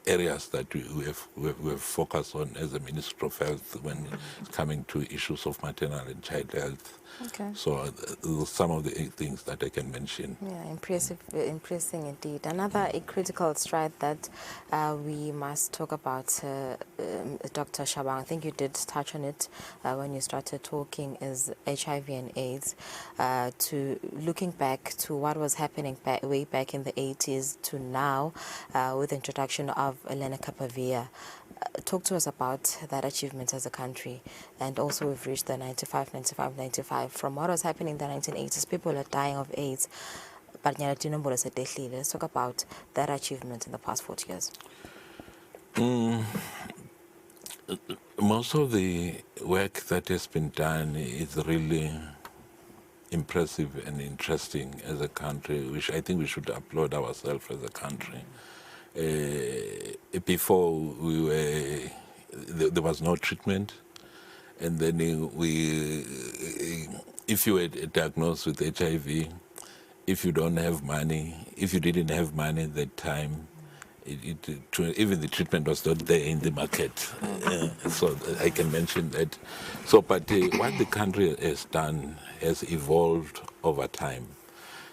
areas that we have focused on as a Ministry of Health when it's coming to issues of maternal and child health. Okay. So some of the things that I can mention. Yeah, impressing indeed. Another critical stride that we must talk about, Dr. Shabang, I think you did touch on it when you started talking, is HIV and AIDS. To looking back to what was happening way back in the 80s to now with the introduction of lenacapavir. Talk to us about that achievement as a country, and also we've reached the 95. From what was happening in the 1980s, people are dying of AIDS, but let's talk about that achievement in the past 40 years. Most of the work that has been done is really impressive and interesting as a country, which I think we should applaud ourselves as a country. Before there was no treatment, and then if you were diagnosed with HIV, if you don't have money, if you didn't have money at that time, even the treatment was not there in the market. So I can mention that. So, but what the country has done has evolved over time.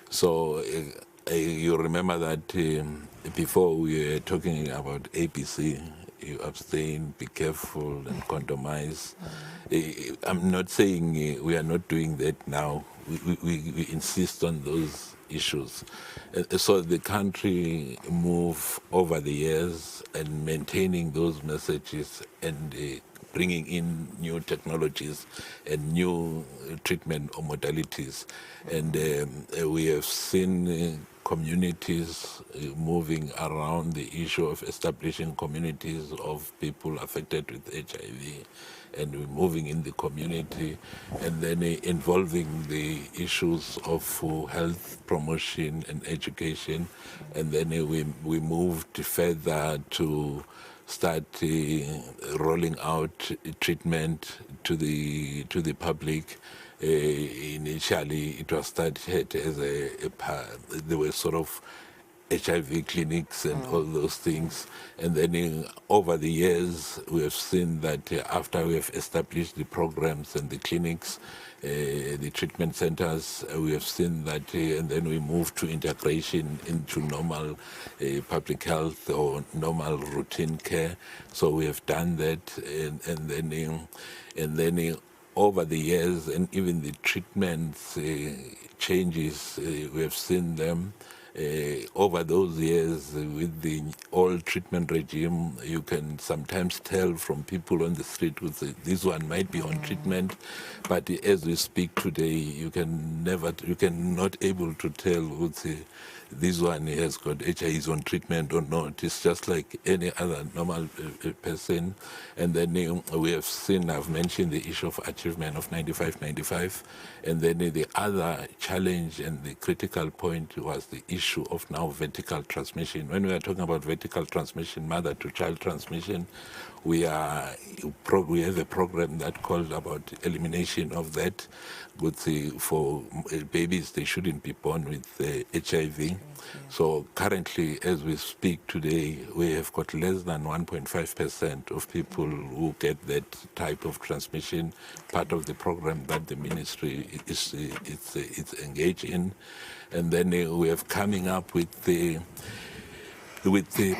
So you remember that before we were talking about ABC, you abstain, be careful, and condomize. I'm not saying we are not doing that now. We insist on those issues. So the country moved over the years and maintaining those messages and bringing in new technologies and new treatment or modalities. And we have seen communities moving around the issue of establishing communities of people affected with HIV, and we're moving in the community, and then involving the issues of health promotion and education, and then we moved further to start rolling out treatment to the public. Initially, it was started as there were sort of HIV clinics and all those things. And then over the years, we have seen that after we have established the programs and the clinics, the treatment centers, we have seen that, and then we moved to integration into normal public health or normal routine care. So we have done that, and then over the years, and even the treatments changes, we have seen them. Over those years, with the old treatment regime, you can sometimes tell from people on the street who say this one might be on treatment, but as we speak today, you cannot able to tell who say this one has got HIV, is on treatment or not. It's just like any other normal person. And then we have seen, I've mentioned the issue of achievement of 95, and then the other challenge and the critical point was the issue of now vertical transmission. When we are talking about vertical transmission, mother to child transmission, we have a program that calls about elimination of that. For babies, they shouldn't be born with HIV. So currently, as we speak today, we have got less than 1.5% of people who get that type of transmission, part of the program that the ministry is engaged in. And then we have coming up with the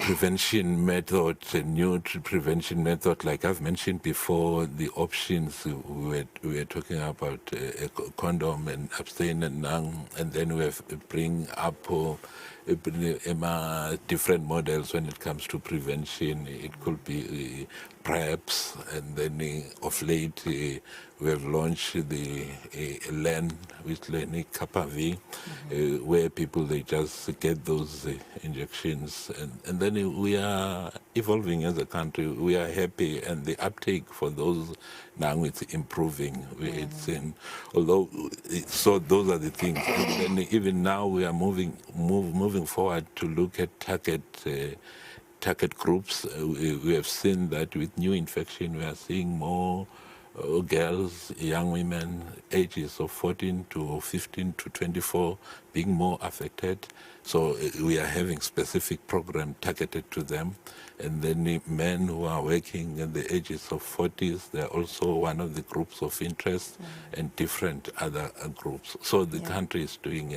prevention method, a new prevention method, like I've mentioned before, the options we were talking about a condom and abstain and nang, and then we have bring up different models when it comes to prevention. It could be PrEPs, and then of late we have launched the LEN with lenacapavir, where people, they just get those injections, and then we are evolving as a country. We are happy, and the uptake for those now it's improving. It's so those are the things. And then even now we are moving forward to look at target groups. We have seen that with new infection, we are seeing more girls, young women, ages of 14 to 15 to 24 being more affected. So we are having specific program targeted to them. And then the men who are working in the ages of 40s, they're also one of the groups of interest and different other groups. So the country is doing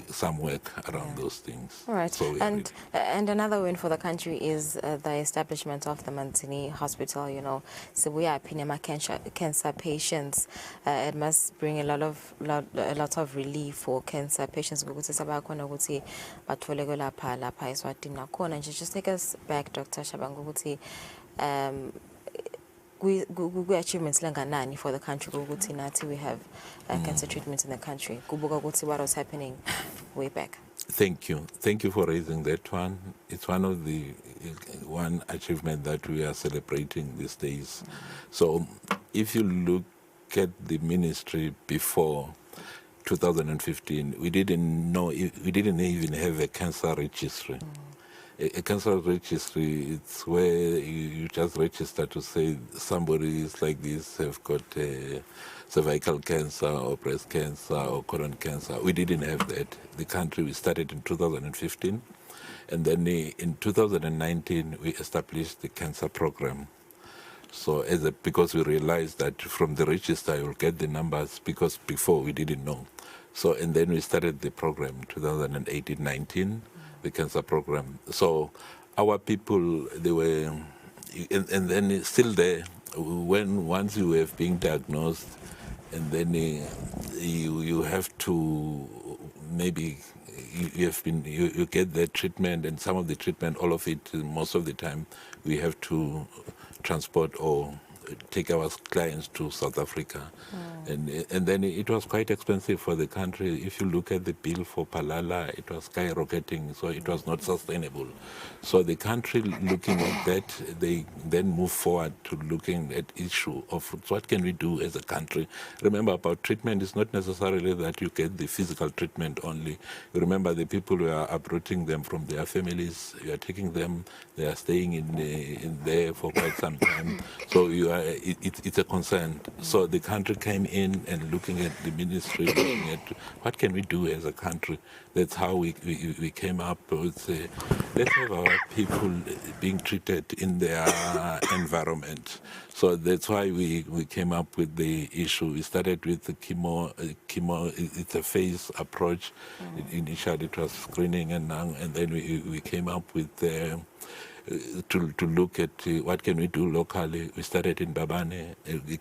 some work around those things. All right. So And another win for the country is the establishment of the Mantini Hospital, you know. So we are pinema cancer patients. It must bring a lot of relief for cancer patients. And just take us back, Dr. Shabanguti. Achievements for the country. We have cancer treatment in the country. What was happening way back? Thank you. Thank you for raising that one. It's one of the one achievement that we are celebrating these days. So if you look at the ministry before 2015, we didn't even have a cancer registry. A cancer registry, it's where you just register to say somebody is like this, have got cervical cancer or breast cancer or colon cancer. We didn't have that. The country, we started in 2015. And then in 2019, we established the cancer program. So because we realized that from the register, you'll get the numbers, because before we didn't know. So, and then we started the program 2018-19, the cancer program. So our people, they were, and then it's still there, once you have been diagnosed, and then you have to maybe you get the treatment, and some of the treatment, all of it, most of the time, we have to transport or take our clients to South Africa. And then it was quite expensive for the country. If you look at the bill for Palala, it was skyrocketing, so it was not sustainable. So the country, looking at that, they then move forward to looking at issue of what can we do as a country. Remember, about treatment, it's not necessarily that you get the physical treatment only. Remember, the people who are uprooting them from their families, you are taking them, they are staying in there for quite some time. So it's a concern. So the country came in and looking at the ministry, looking at what can we do as a country. That's how we came up with, let's have our people being treated in their environment. So that's why we came up with the issue. We started with the chemo. It's a phase approach. Initially it was screening, and then we came up with to look at what can we do locally. We started in Babane,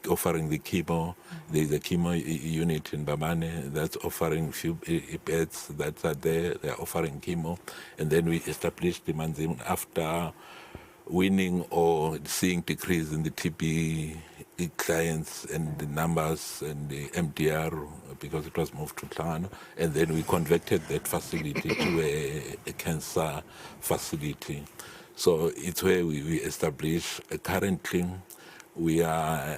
offering the chemo. There's a chemo unit in Babane that's offering few beds that are there. They're offering chemo. And then we established the Manzim after winning or seeing decrease in the TB clients and the numbers and the MDR, because it was moved to Tlano. And then we converted that facility to a cancer facility. So it's where we establish. Currently, we are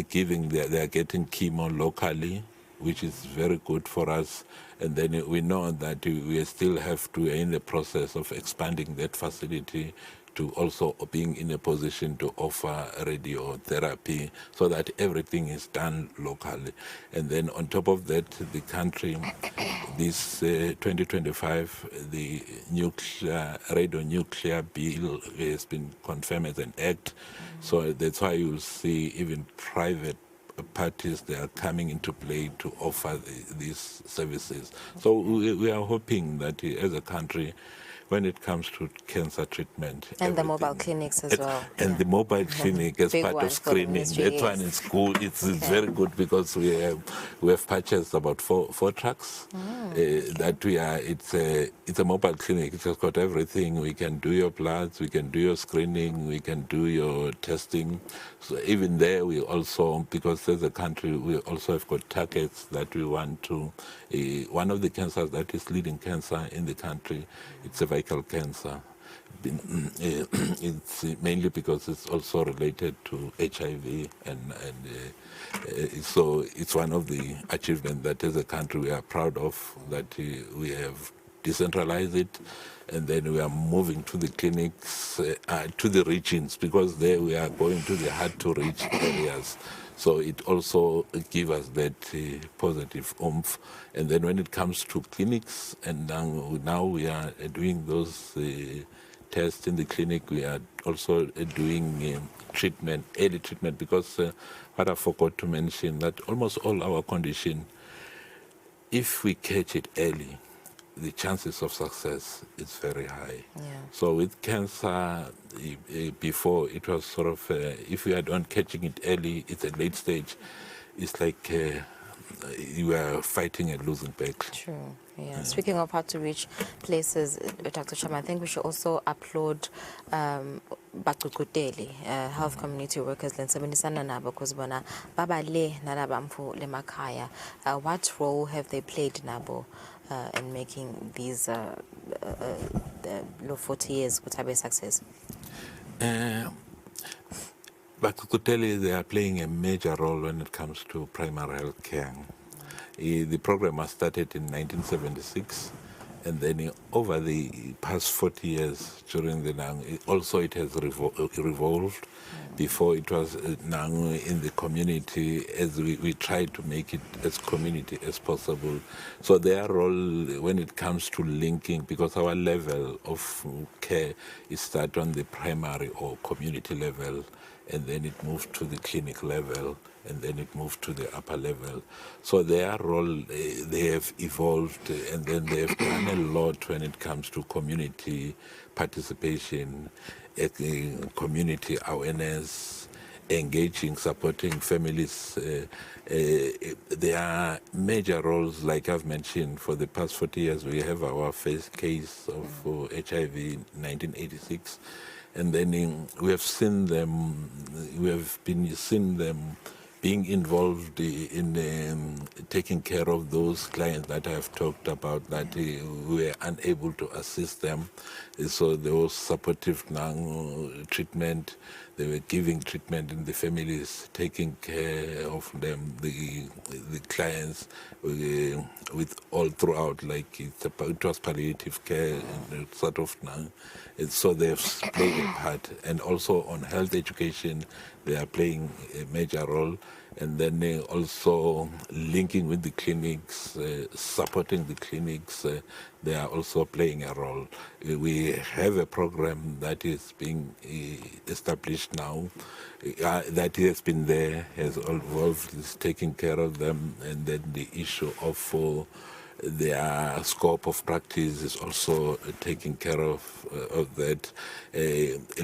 giving, they are getting chemo locally, which is very good for us. And then we know that we still have to, in the process of expanding that facility, to also being in a position to offer radiotherapy, so that everything is done locally. And then on top of that, the country, this 2025, the radionuclear bill has been confirmed as an act. So that's why you'll see even private parties, they are coming into play to offer these services. So we are hoping that as a country, when it comes to cancer treatment. And the mobile clinics as well. And the mobile clinic as part of screening. That one is cool. It's very good, because we have purchased about four trucks. That it's a mobile clinic. It's just got everything. We can do your bloods, we can do your screening, we can do your testing. So even there, we also, because as a country, we also have got targets that we want to. One of the cancers that is leading cancer in the country, it's cervical cancer. It's mainly because it's also related to HIV, and so it's one of the achievements that as a country we are proud of, that we have decentralize it, and then we are moving to the clinics, to the regions, because there we are going to the hard-to-reach areas. So it also gives us that positive oomph. And then when it comes to clinics, and now we are doing those tests in the clinic, we are also doing treatment, early treatment, because what I forgot to mention, that almost all our condition, if we catch it early, the chances of success is very high. Yeah. So with cancer, before it was sort of, if we are not catching it early, it's a late stage, it's like you are fighting a losing battle. True. Yeah. Speaking of how to reach places, Dr. Chama, I think we should also applaud Bakukuteli, health community workers, because baba le nalabamfu le makaya. What role have they played, Nabo, in making these the 40 years could have a success? Bakukuteli, they are playing a major role when it comes to primary health care. The program was started in 1976, and then over the past 40 years during the Nang, also it has revolved. Before it was Nang in the community, as we try to make it as community as possible. So their role when it comes to linking, because our level of care is start on the primary or community level, and then it moved to the clinic level, and then it moved to the upper level. So their role, they have evolved, and then they have done a lot when it comes to community participation, community awareness, engaging, supporting families. There are major roles, like I've mentioned, for the past 40 years. We have our first case of HIV in 1986. And then we have seen them, seen them being involved in taking care of those clients that I have talked about, that we were unable to assist them. So there was supportive treatment. They were giving treatment in the families, taking care of them, the clients, with all throughout, like it was palliative care, sort of. So they've played a part. And also on health education, they are playing a major role. And then they also linking with the clinics, supporting the clinics, they are also playing a role. We have a program that is being established now, that has been there, has evolved, is taking care of them, and then the issue of their scope of practice is also taking care of that.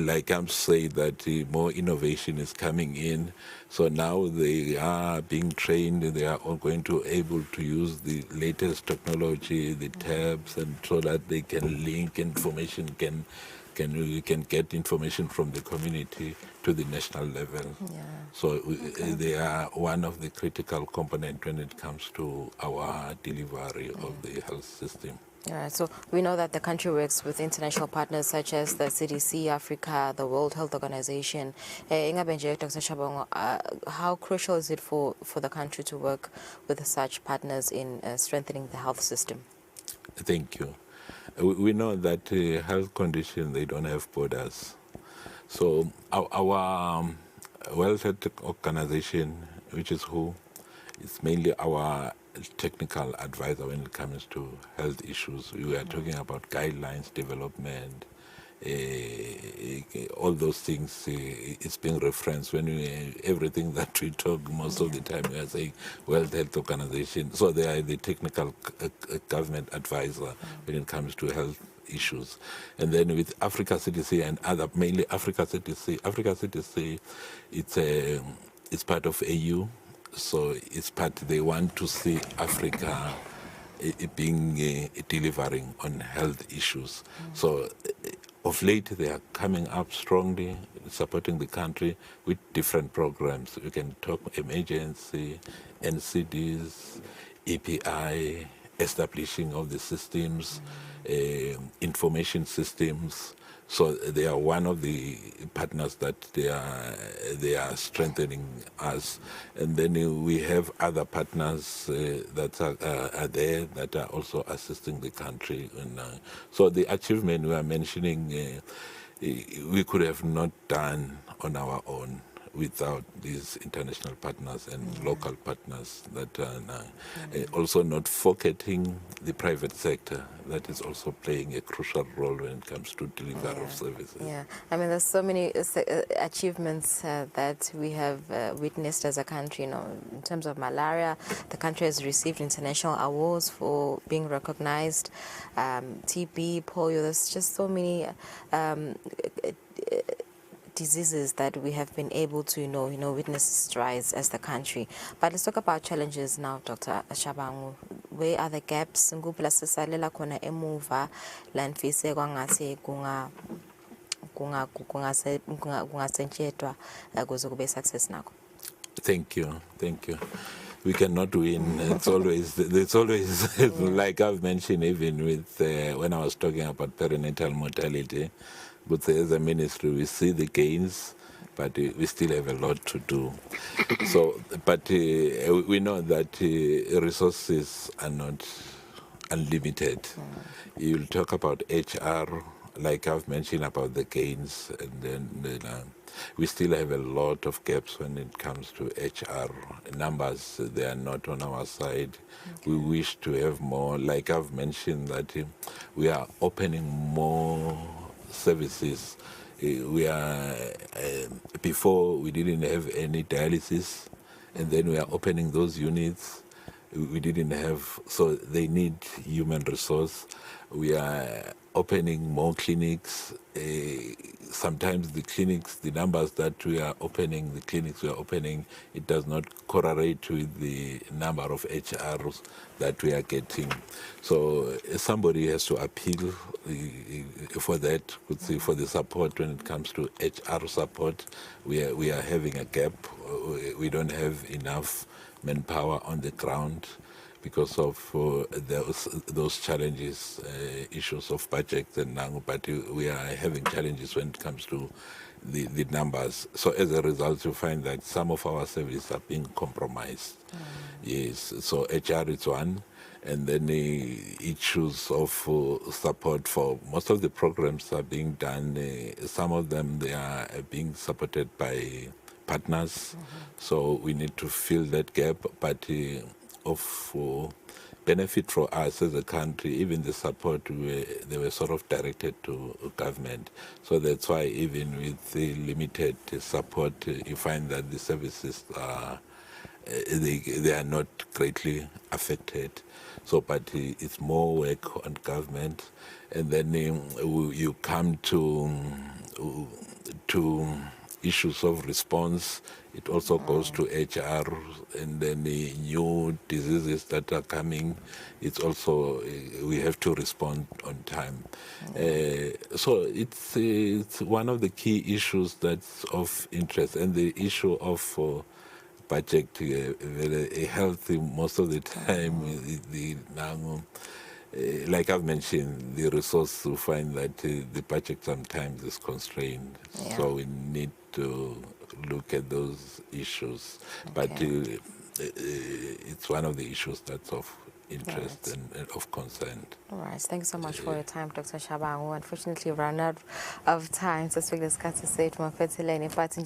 Like I'm saying, that more innovation is coming in. So now they are being trained, they are all going to able to use the latest technology, the tabs, and so that they can link information, we can get information from the community to the national level. Yeah. So they are one of the critical components when it comes to our delivery of the health system. Yeah, so we know that the country works with international partners such as the CDC, Africa, the World Health Organization. Dr. Shabang, how crucial is it for the country to work with such partners in strengthening the health system? Thank you. We know that health conditions, they don't have borders. So our World Health Organization, which is WHO, is mainly our technical advisor when it comes to health issues. We are talking about guidelines, development, all those things. It's being referenced when everything that we talk most of the time, we are saying World Health Organization. So they are the technical government advisor when it comes to health issues. And then with Africa CDC and other, mainly Africa CDC, it's part of AU. So it's part, they want to see Africa being delivering on health issues. So of late, they are coming up strongly, supporting the country with different programs. We can talk emergency, NCDs, EPI, establishing of the systems, information systems. So they are one of the partners that they are strengthening us, and then we have other partners that are there that are also assisting the country. And so the achievement we are mentioning, we could have not done on our own without these international partners and local partners that are also not forgetting the private sector that is also playing a crucial role when it comes to delivery of services. Yeah, I mean, there's so many achievements that we have witnessed as a country. You know, in terms of malaria, the country has received international awards for being recognized. TB, polio, there's just so many diseases that we have been able to, witness strides as the country. But let's talk about challenges now, Dr. Shabangu. Where are the gaps? Nguphi sisalela khona emuva la nifise kwangathi kungasentshedwa kuze kube success nakho? Thank you. We cannot win. It's always like I've mentioned, even with when I was talking about perinatal mortality. But as a ministry, we see the gains, but we still have a lot to do. So, but we know that resources are not unlimited. You'll talk about HR, like I've mentioned about the gains, and then we still have a lot of gaps when it comes to HR numbers. They are not on our side. We wish to have more. Like I've mentioned, that we are opening more services. We are before we didn't have any dialysis, and then we are opening those units. We didn't have, so they need human resource. We are opening more clinics. Sometimes the numbers that we are opening, it does not correlate with the number of HRs that we are getting. So somebody has to appeal for that, for the support when it comes to HR support. We are having a gap. We don't have enough manpower on the ground because of those challenges, issues of budget and now, but we are having challenges when it comes to the numbers. So as a result, you find that some of our services are being compromised. Yes, so HR is one, and then the issues of support for most of the programs are being done. Some of them, they are being supported by partners, so we need to fill that gap, but of benefit for us as a country, even the support, they were sort of directed to government. So that's why even with the limited support, you find that the services are, they are not greatly affected. So, but it's more work on government. And then you come to issues of response. It also goes to HR, and then the new diseases that are coming, it's also, we have to respond on time. So it's one of the key issues that's of interest, and the issue of budget, healthy most of the time, like I've mentioned, the resource, we find that the budget sometimes is constrained. Yeah. So we need to look at those issues. Okay. But it's one of the issues that's of interest and of concern. All right. Thank you so much for your time, Dr. Shabangu. Unfortunately, we ran out of time. So we discussed it more fertility. But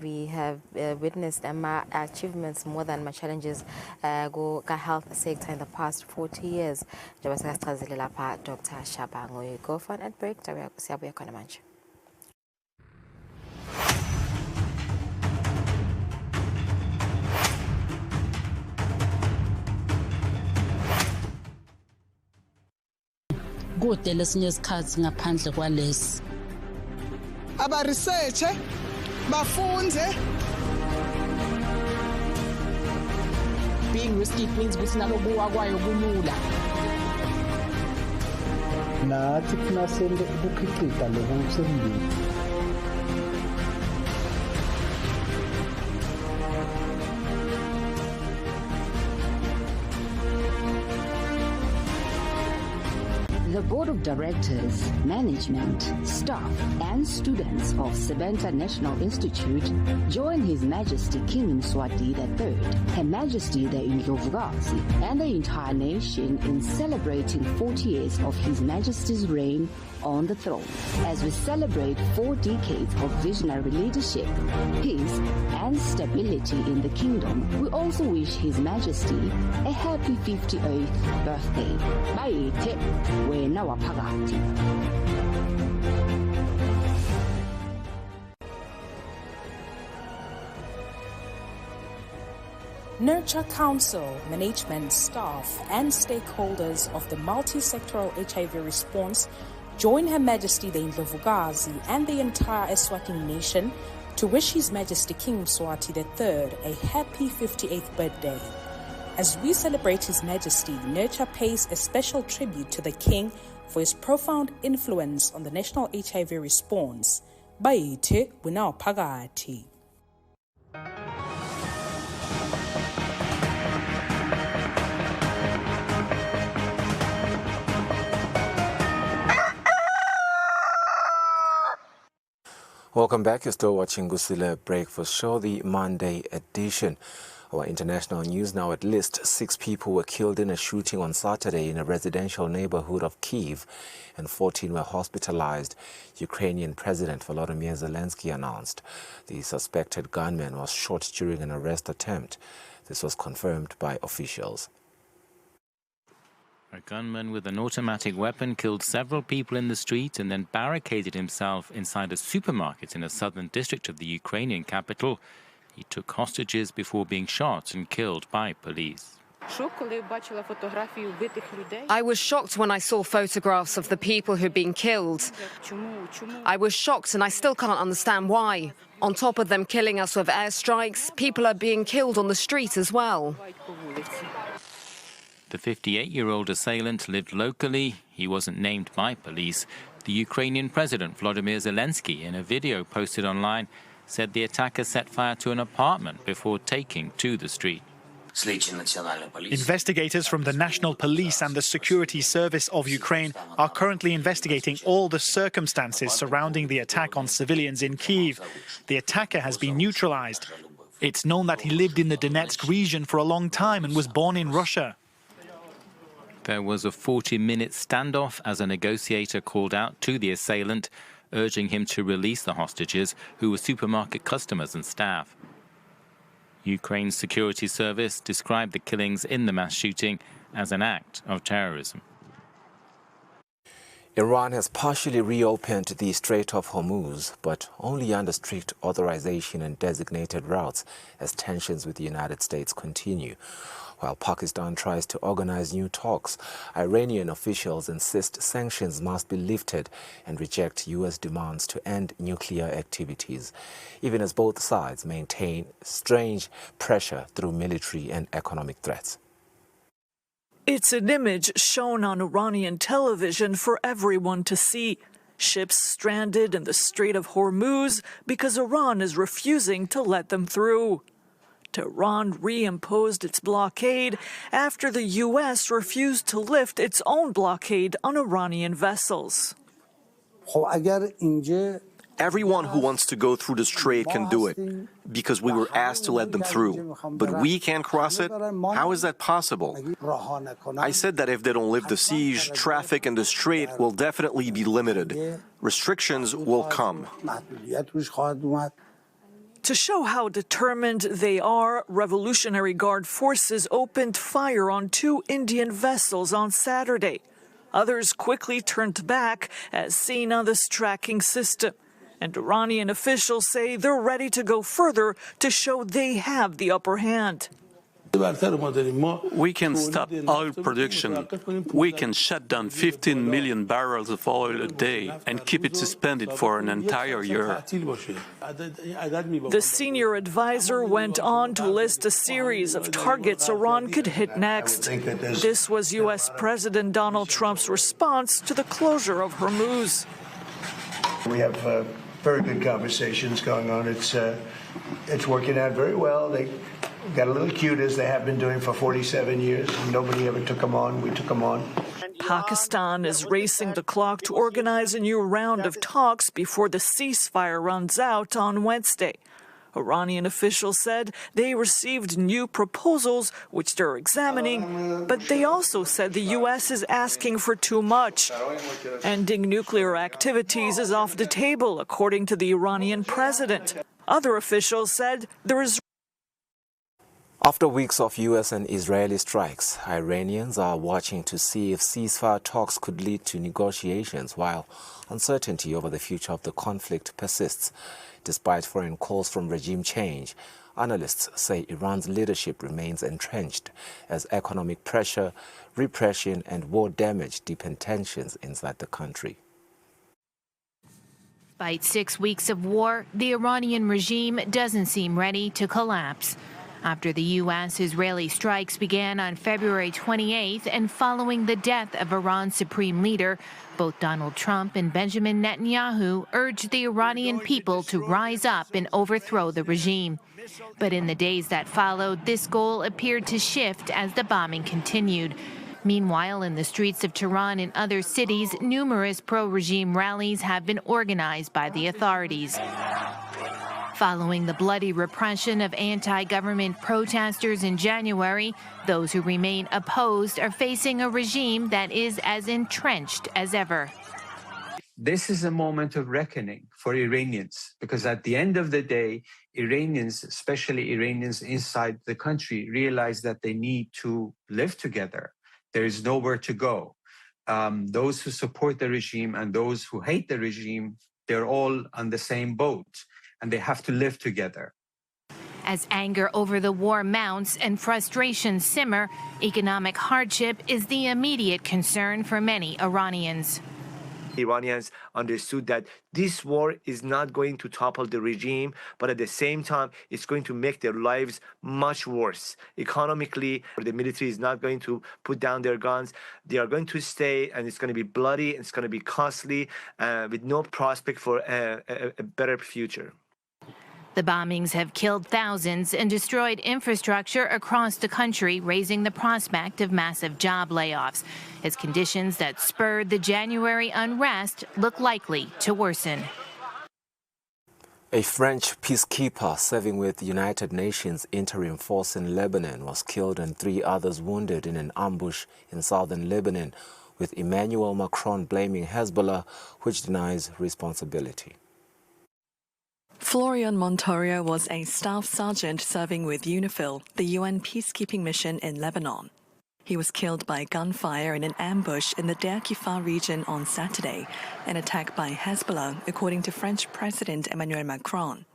we have witnessed achievements more than my challenges go health sector in the past 40 years. Dr. Shabangu, you go for an ad break. Kude lesinye isikhathi ngaphandle kwalesi. Aba research bafunze. Being risky means ukuthi nalokuwa kwayo kulula. Nathi kufuna sende ukukhiqiza lokho kusembili. The board of directors, management, staff, and students of Sebenta National Institute join His Majesty King Mswati III, Her Majesty the Indlovukazi, and the entire nation in celebrating 40 years of His Majesty's reign on the throne. As we celebrate 4 decades of visionary leadership, peace, and stability in the kingdom, we also wish His Majesty a happy 58th birthday. Bayethe wena waphakathi. Nurture Council, management, staff, and stakeholders of the multi-sectoral HIV response join Her Majesty the Indlovukazi and the entire Eswatini nation to wish His Majesty King Mswati III a happy 58th birthday. As we celebrate His Majesty, Nurture pays a special tribute to the King for his profound influence on the national HIV response. Bayethe wena waphakathi. Welcome back. You're still watching Kusile Breakfast Show, the Monday edition. Our international news now. At least 6 people were killed in a shooting on Saturday in a residential neighborhood of Kyiv, and 14 were hospitalized, Ukrainian President Volodymyr Zelensky announced. The suspected gunman was shot during an arrest attempt. This was confirmed by officials. A gunman with an automatic weapon killed several people in the street and then barricaded himself inside a supermarket in a southern district of the Ukrainian capital. He took hostages before being shot and killed by police. I was shocked when I saw photographs of the people who'd been killed. I was shocked and I still can't understand why. On top of them killing us with airstrikes, people are being killed on the street as well. The 58-year-old assailant lived locally. He wasn't named by police. The Ukrainian President Volodymyr Zelensky, in a video posted online, said the attacker set fire to an apartment before taking to the street. Investigators from the National Police and the Security Service of Ukraine are currently investigating all the circumstances surrounding the attack on civilians in Kyiv. The attacker has been neutralized. It's known that he lived in the Donetsk region for a long time and was born in Russia. There was a 40-minute standoff as a negotiator called out to the assailant, urging him to release the hostages, who were supermarket customers and staff. Ukraine's security service described the killings in the mass shooting as an act of terrorism. Iran has partially reopened the Strait of Hormuz, but only under strict authorization and designated routes as tensions with the United States continue. While Pakistan tries to organize new talks, Iranian officials insist sanctions must be lifted and reject U.S. demands to end nuclear activities, even as both sides maintain strange pressure through military and economic threats. It's an image shown on Iranian television for everyone to see. Ships stranded in the Strait of Hormuz because Iran is refusing to let them through. Tehran reimposed its blockade after the U.S. refused to lift its own blockade on Iranian vessels. Everyone who wants to go through the strait can do it, because we were asked to let them through. But we can't cross it? How is that possible? I said that if they don't lift the siege, traffic in the strait will definitely be limited. Restrictions will come. To show how determined they are, Revolutionary Guard forces opened fire on 2 Indian vessels on Saturday. Others quickly turned back, as seen on this tracking system. And Iranian officials say they're ready to go further to show they have the upper hand. We can stop oil production. We can shut down 15 million barrels of oil a day and keep it suspended for an entire year. The senior advisor went on to list a series of targets Iran could hit next. This was U.S. President Donald Trump's response to the closure of Hormuz. We have very good conversations going on. It's working out very well. They got a little cute, as they have been doing for 47 years. Nobody ever took them on. We took them on. Pakistan is racing the clock to organize a new round of talks before the ceasefire runs out on Wednesday. Iranian officials said they received new proposals, which they're examining, but they also said the U.S. is asking for too much. Ending nuclear activities is off the table, according to the Iranian president. Other officials said there is. After weeks of U.S. and Israeli strikes, Iranians are watching to see if ceasefire talks could lead to negotiations, while uncertainty over the future of the conflict persists. Despite foreign calls from regime change, analysts say Iran's leadership remains entrenched as economic pressure, repression and war damage deepen tensions inside the country. Despite 6 weeks of war, the Iranian regime doesn't seem ready to collapse. After the U.S.-Israeli strikes began on February 28th and following the death of Iran's supreme leader, both Donald Trump and Benjamin Netanyahu urged the Iranian people to rise up and overthrow the regime. But in the days that followed, this goal appeared to shift as the bombing continued. Meanwhile, in the streets of Tehran and other cities, numerous pro-regime rallies have been organized by the authorities. Following the bloody repression of anti-government protesters in January, those who remain opposed are facing a regime that is as entrenched as ever. This is a moment of reckoning for Iranians, because at the end of the day, Iranians, especially Iranians inside the country, realize that they need to live together. There is nowhere to go. Those who support the regime and those who hate the regime, they're all on the same boat, and they have to live together. As anger over the war mounts and frustration simmer, economic hardship is the immediate concern for many Iranians. Iranians understood that this war is not going to topple the regime, but at the same time, it's going to make their lives much worse. Economically, the military is not going to put down their guns. They are going to stay, and it's going to be bloody, and it's going to be costly, with no prospect for a better future. The bombings have killed thousands and destroyed infrastructure across the country, raising the prospect of massive job layoffs, as conditions that spurred the January unrest look likely to worsen. A French peacekeeper serving with the United Nations interim force in Lebanon was killed and 3 others wounded in an ambush in southern Lebanon, with Emmanuel Macron blaming Hezbollah, which denies responsibility. Florian Montorio was a staff sergeant serving with UNIFIL, the UN peacekeeping mission in Lebanon. He was killed by gunfire in an ambush in the Deir Kifar region on Saturday, an attack by Hezbollah, according to French President Emmanuel Macron.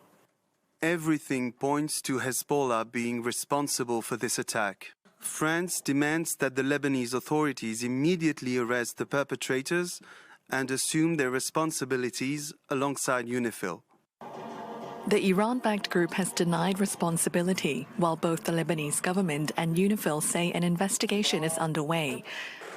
Everything points to Hezbollah being responsible for this attack. France demands that the Lebanese authorities immediately arrest the perpetrators and assume their responsibilities alongside UNIFIL. The Iran-backed group has denied responsibility, while both the Lebanese government and UNIFIL say an investigation is underway.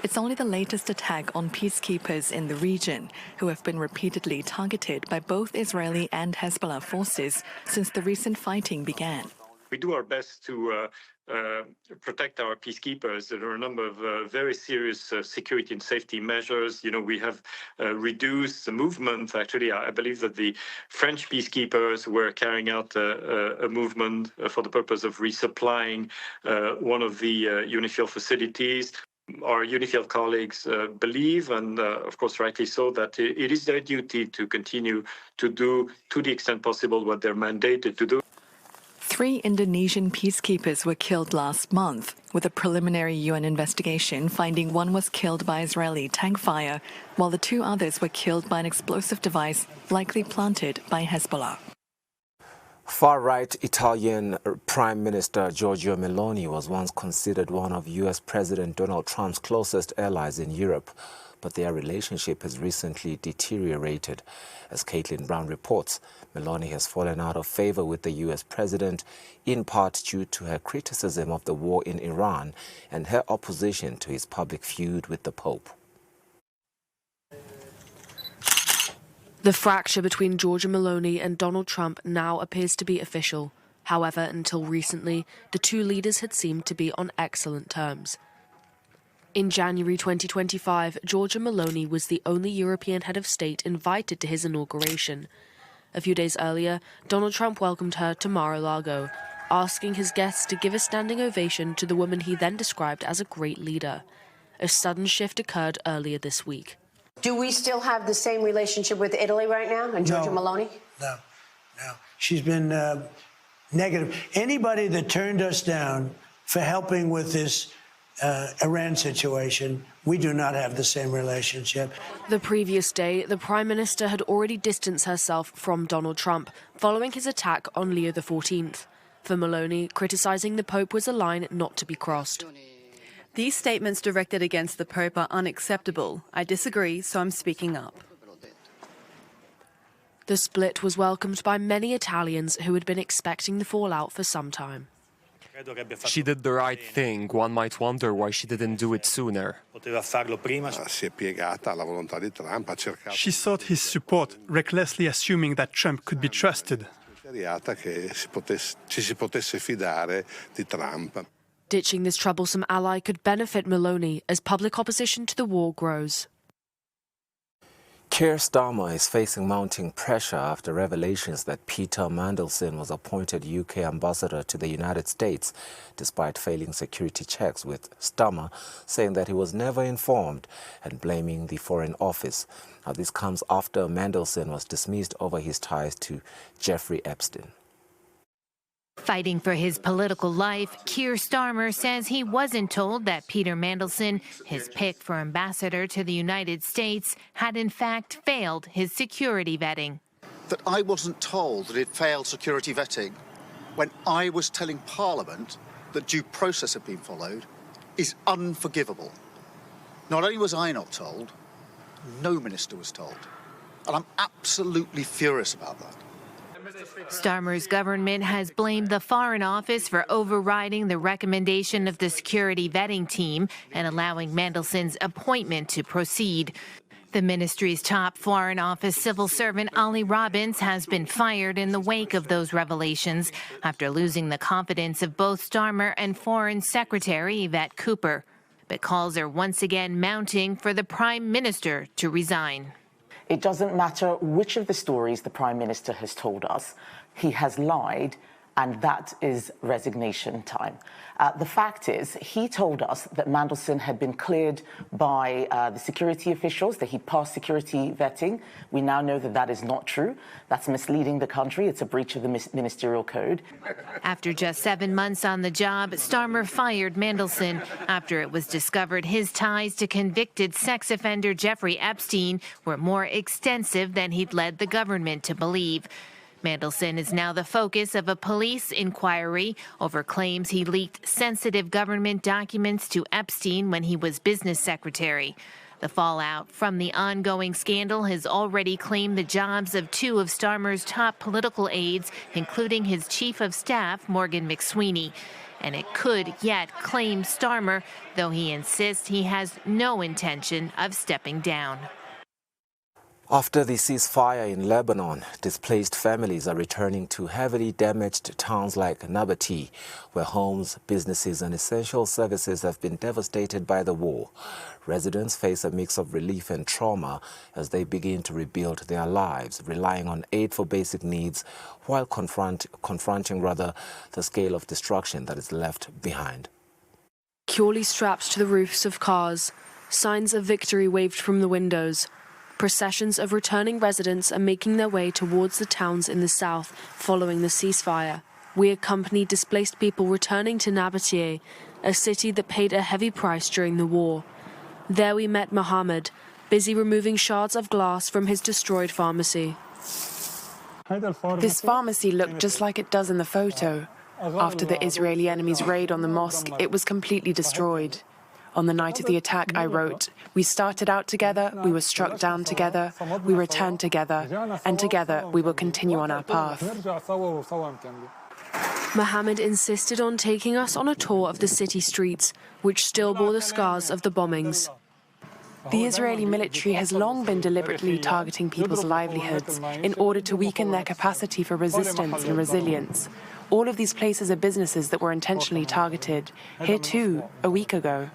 It's only the latest attack on peacekeepers in the region, who have been repeatedly targeted by both Israeli and Hezbollah forces since the recent fighting began. We do our best to protect our peacekeepers. There are a number of very serious security and safety measures. You know, we have reduced the movement. Actually, I believe that the French peacekeepers were carrying out a movement for the purpose of resupplying one of the UNIFIL facilities. Our UNIFIL colleagues believe, and of course rightly so, that it is their duty to continue to do, to the extent possible, what they're mandated to do. 3 Indonesian peacekeepers were killed last month, with a preliminary UN investigation finding 1 was killed by Israeli tank fire, while the 2 others were killed by an explosive device likely planted by Hezbollah. Far-right Italian Prime Minister Giorgia Meloni was once considered one of U.S. President Donald Trump's closest allies in Europe, but their relationship has recently deteriorated. As Caitlin Brown reports, Meloni has fallen out of favor with the U.S. president, in part due to her criticism of the war in Iran and her opposition to his public feud with the Pope. The fracture between Giorgia Meloni and Donald Trump now appears to be official. However, until recently, the 2 leaders had seemed to be on excellent terms. In January 2025, Giorgia Meloni was the only European head of state invited to his inauguration. A few days earlier, Donald Trump welcomed her to Mar-a-Lago, asking his guests to give a standing ovation to the woman he then described as a great leader. A sudden shift occurred earlier this week. Do we still have the same relationship with Italy right now and Giorgia Meloni? No. She's been negative. Anybody that turned us down for helping with this Iran situation, we do not have the same relationship. The previous day, the Prime Minister had already distanced herself from Donald Trump following his attack on Leo XIV. For Meloni, criticising the Pope was a line not to be crossed. These statements directed against the Pope are unacceptable. I disagree, so I'm speaking up. The split was welcomed by many Italians who had been expecting the fallout for some time. She did the right thing. One might wonder why she didn't do it sooner. She sought his support, recklessly assuming that Trump could be trusted. Ditching this troublesome ally could benefit Meloni as public opposition to the war grows. Keir Starmer is facing mounting pressure after revelations that Peter Mandelson was appointed UK ambassador to the United States, despite failing security checks, with Starmer saying that he was never informed and blaming the Foreign Office. Now, this comes after Mandelson was dismissed over his ties to Jeffrey Epstein. Fighting for his political life, Keir Starmer says he wasn't told that Peter Mandelson, his pick for ambassador to the United States, had in fact failed his security vetting. That I wasn't told that it failed security vetting when I was telling Parliament that due process had been followed is unforgivable. Not only was I not told, no minister was told. And I'm absolutely furious about that. Starmer's government has blamed the Foreign Office for overriding the recommendation of the security vetting team and allowing Mandelson's appointment to proceed. The ministry's top Foreign Office civil servant, Ollie Robbins, has been fired in the wake of those revelations after losing the confidence of both Starmer and Foreign Secretary Yvette Cooper. But calls are once again mounting for the Prime Minister to resign. It doesn't matter which of the stories the Prime Minister has told us. He has lied, and that is resignation time. The fact is, he told us that Mandelson had been cleared by the security officials, that he passed security vetting. We now know that that is not true. That's misleading the country. It's a breach of the ministerial code. After just 7 months on the job, Starmer fired Mandelson after it was discovered his ties to convicted sex offender Jeffrey Epstein were more extensive than he'd led the government to believe. Mandelson is now the focus of a police inquiry over claims he leaked sensitive government documents to Epstein when he was business secretary. The fallout from the ongoing scandal has already claimed the jobs of two of Starmer's top political aides, including his chief of staff, Morgan McSweeney. And it could yet claim Starmer, though he insists he has no intention of stepping down. After the ceasefire in Lebanon, displaced families are returning to heavily damaged towns like Nabati, where homes, businesses and essential services have been devastated by the war. Residents face a mix of relief and trauma as they begin to rebuild their lives, relying on aid for basic needs while confronting the scale of destruction that is left behind. Securely strapped to the roofs of cars, signs of victory waved from the windows. Processions of returning residents are making their way towards the towns in the south following the ceasefire. We accompanied displaced people returning to Nabatieh, a city that paid a heavy price during the war. There we met Mohammed, busy removing shards of glass from his destroyed pharmacy. This pharmacy looked just like it does in the photo. After the Israeli enemy's raid on the mosque, it was completely destroyed. On the night of the attack, I wrote, "We started out together, we were struck down together, we returned together, and together we will continue on our path." Mohammed insisted on taking us on a tour of the city streets, which still bore the scars of the bombings. The Israeli military has long been deliberately targeting people's livelihoods in order to weaken their capacity for resistance and resilience. All of these places are businesses that were intentionally targeted, here too, a week ago.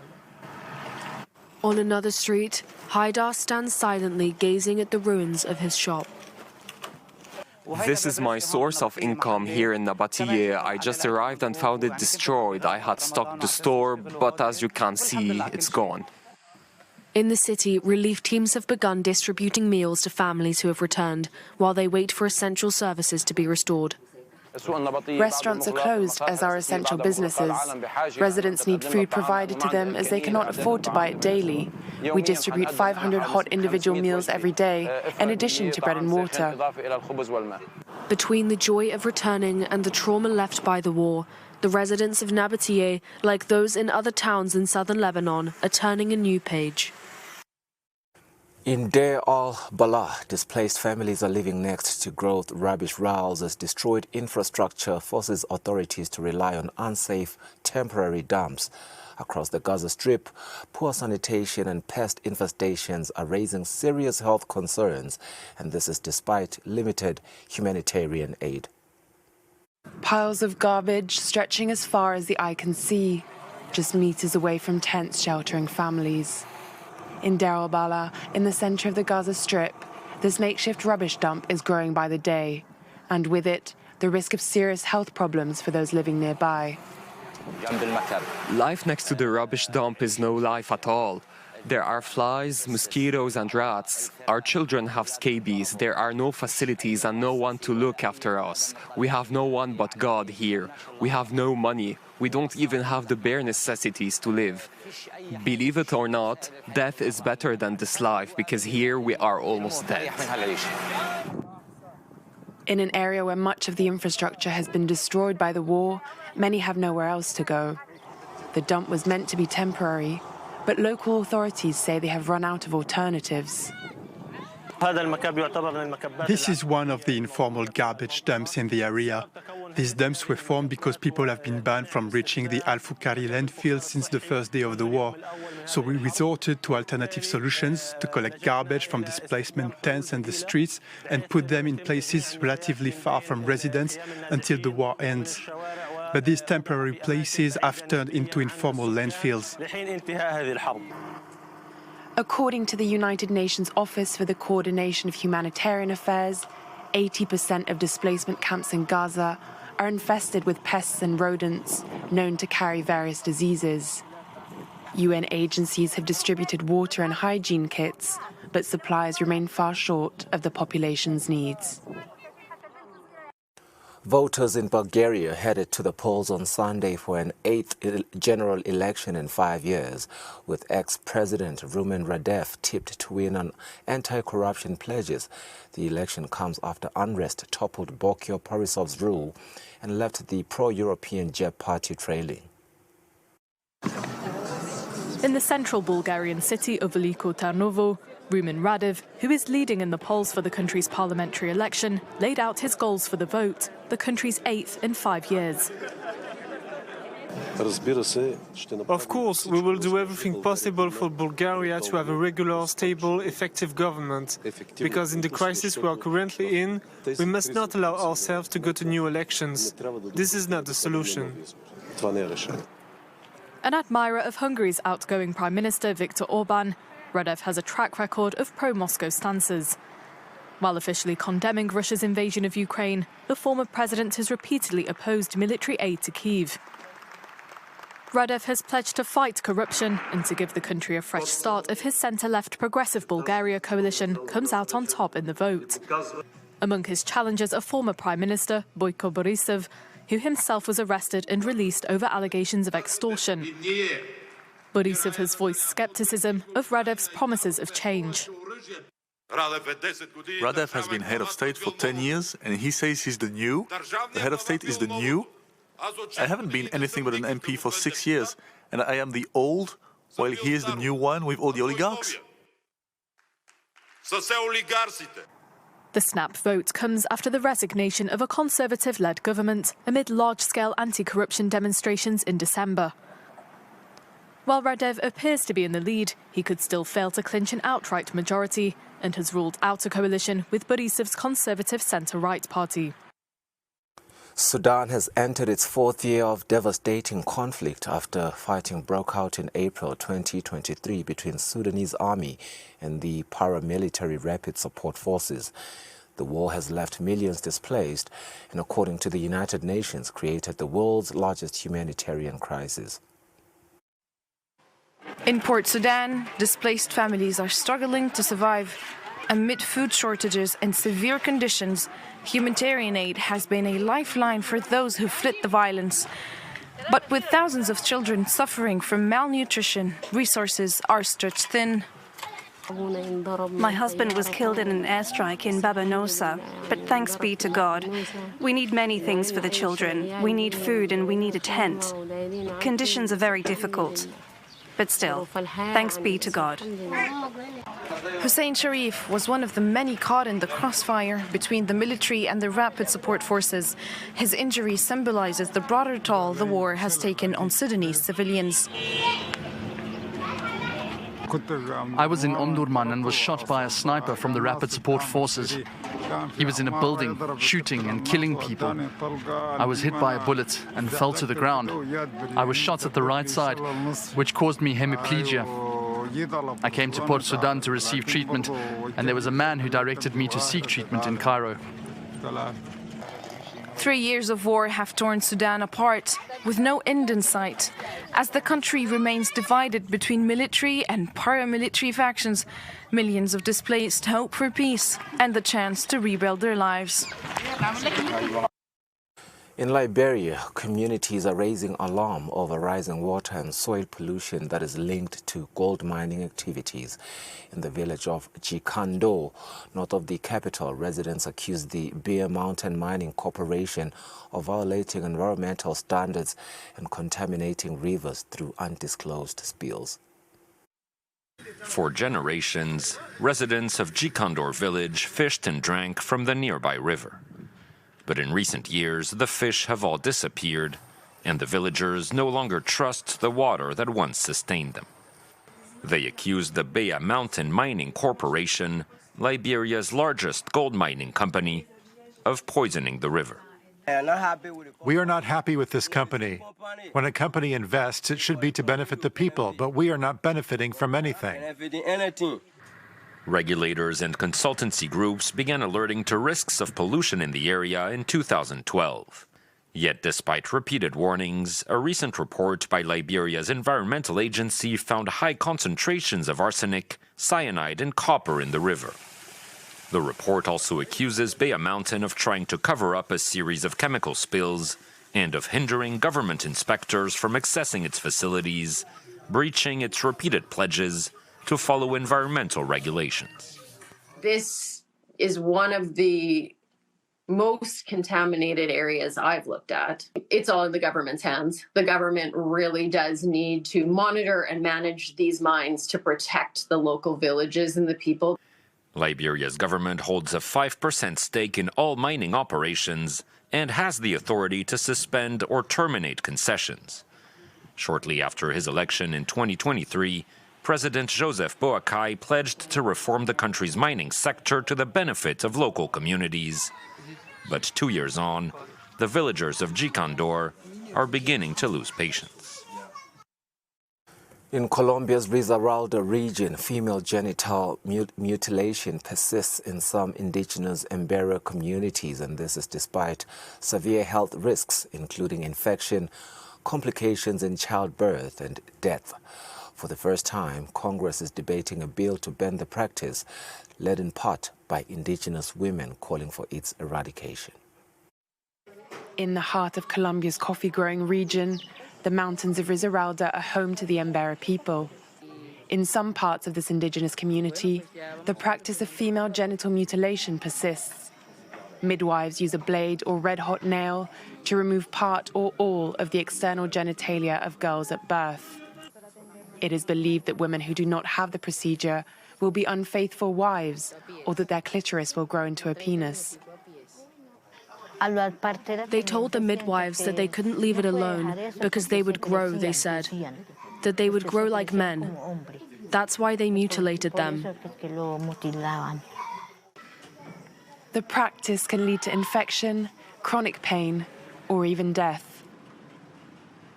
On another street, Haidar stands silently gazing at the ruins of his shop. This is my source of income here in Nabatieh. I just arrived and found it destroyed. I had stocked the store, but as you can see, it's gone. In the city, relief teams have begun distributing meals to families who have returned, while they wait for essential services to be restored. Restaurants are closed, as are essential businesses. Residents need food provided to them as they cannot afford to buy it daily. We distribute 500 hot individual meals every day, in addition to bread and water. Between the joy of returning and the trauma left by the war, the residents of Nabatieh, like those in other towns in southern Lebanon, are turning a new page. In Deir al-Balah, displaced families are living next to growth rubbish piles as destroyed infrastructure forces authorities to rely on unsafe temporary dumps. Across the Gaza Strip, poor sanitation and pest infestations are raising serious health concerns, and this is despite limited humanitarian aid. Piles of garbage stretching as far as the eye can see, just meters away from tents sheltering families. In Deir al-Balah, in the center of the Gaza Strip, this makeshift rubbish dump is growing by the day, and with it, the risk of serious health problems for those living nearby. Life next to the rubbish dump is no life at all. There are flies, mosquitoes and rats. Our children have scabies. There are no facilities and no one to look after us. We have no one but God here. We have no money. We don't even have the bare necessities to live. Believe it or not, death is better than this life because here we are almost dead. In an area where much of the infrastructure has been destroyed by the war, many have nowhere else to go. The dump was meant to be temporary, but local authorities say they have run out of alternatives. This is one of the informal garbage dumps in the area. These dumps were formed because people have been banned from reaching the Al-Fukari landfill since the first day of the war. So we resorted to alternative solutions to collect garbage from displacement tents and the streets and put them in places relatively far from residents until the war ends. But these temporary places have turned into informal landfills. According to the United Nations Office for the Coordination of Humanitarian Affairs, 80% of displacement camps in Gaza are infested with pests and rodents known to carry various diseases. UN agencies have distributed water and hygiene kits, but supplies remain far short of the population's needs. Voters in Bulgaria headed to the polls on Sunday for an 8th general election in 5 years, with ex-president Rumen Radev tipped to win on anti-corruption pledges. The election comes after unrest toppled Bokyo Borisov's rule and left the pro-European JEP party trailing. In the central Bulgarian city of Veliko Tarnovo, Rumen Radev, who is leading in the polls for the country's parliamentary election, laid out his goals for the vote, the country's 8th in 5 years. Of course, we will do everything possible for Bulgaria to have a regular, stable, effective government, because in the crisis we are currently in, we must not allow ourselves to go to new elections. This is not the solution. An admirer of Hungary's outgoing Prime Minister Viktor Orban, Radev has a track record of pro-Moscow stances. While officially condemning Russia's invasion of Ukraine, the former president has repeatedly opposed military aid to Kyiv. Radev has pledged to fight corruption and to give the country a fresh start if his centre-left Progressive Bulgaria coalition comes out on top in the vote. Among his challengers are former Prime Minister Boyko Borisov, who himself was arrested and released over allegations of extortion. Borisov has voiced scepticism of Radev's promises of change. Radev has been head of state for 10 years, and he says he's the new. The head of state is the new. I haven't been anything but an MP for 6 years, and I am the old, while he is the new one with all the oligarchs. The snap vote comes after the resignation of a Conservative-led government amid large-scale anti-corruption demonstrations in December. While Radev appears to be in the lead, he could still fail to clinch an outright majority and has ruled out a coalition with Borisov's Conservative centre-right party. Sudan has entered its fourth year of devastating conflict after fighting broke out in April 2023 between Sudanese army and the paramilitary Rapid Support Forces. The war has left millions displaced and, according to the United Nations, created the world's largest humanitarian crisis. In Port Sudan, displaced families are struggling to survive. Amid food shortages and severe conditions, humanitarian aid has been a lifeline for those who fled the violence. But with thousands of children suffering from malnutrition, resources are stretched thin. My husband was killed in an airstrike in Baba Nosa, but thanks be to God. We need many things for the children. We need food and we need a tent. Conditions are very difficult. But still, thanks be to God. Hussein Sharif was one of the many caught in the crossfire between the military and the Rapid Support Forces. His injury symbolizes the broader toll the war has taken on Sudanese civilians. I was in Omdurman and was shot by a sniper from the Rapid Support Forces. He was in a building, shooting and killing people. I was hit by a bullet and fell to the ground. I was shot at the right side, which caused me hemiplegia. I came to Port Sudan to receive treatment, and there was a man who directed me to seek treatment in Cairo. 3 years of war have torn Sudan apart, with no end in sight. As the country remains divided between military and paramilitary factions, millions of displaced hope for peace and the chance to rebuild their lives. In Liberia, communities are raising alarm over rising water and soil pollution that is linked to gold mining activities. In the village of Jikando, north of the capital, residents accuse the Bear Mountain Mining Corporation of violating environmental standards and contaminating rivers through undisclosed spills. For generations, residents of Jikandor village fished and drank from the nearby river. But in recent years, the fish have all disappeared, and the villagers no longer trust the water that once sustained them. They accuse the Bear Mountain Mining Corporation, Liberia's largest gold mining company, of poisoning the river. We are not happy with this company. When a company invests, it should be to benefit the people, but we are not benefiting from anything. Regulators and consultancy groups began alerting to risks of pollution in the area in 2012. Yet despite repeated warnings, a recent report by Liberia's environmental agency found high concentrations of arsenic, cyanide and copper in the river. The report also accuses Bear Mountain of trying to cover up a series of chemical spills and of hindering government inspectors from accessing its facilities, breaching its repeated pledges to follow environmental regulations. This is one of the most contaminated areas I've looked at. It's all in the government's hands. The government really does need to monitor and manage these mines to protect the local villages and the people. Liberia's government holds a 5% stake in all mining operations and has the authority to suspend or terminate concessions. Shortly after his election in 2023, President Joseph Boakai pledged to reform the country's mining sector to the benefit of local communities. But 2 years on, the villagers of Jikandor are beginning to lose patience. In Colombia's Risaralda region, female genital mutilation persists in some indigenous Embera communities, and this is despite severe health risks, including infection, complications in childbirth and death. For the first time, Congress is debating a bill to ban the practice, led in part by indigenous women calling for its eradication. In the heart of Colombia's coffee-growing region, the mountains of Risaralda are home to the Embera people. In some parts of this indigenous community, the practice of female genital mutilation persists. Midwives use a blade or red-hot nail to remove part or all of the external genitalia of girls at birth. It is believed that women who do not have the procedure will be unfaithful wives, or that their clitoris will grow into a penis. They told the midwives that they couldn't leave it alone because they would grow, they said. That they would grow like men. That's why they mutilated them. The practice can lead to infection, chronic pain, or even death.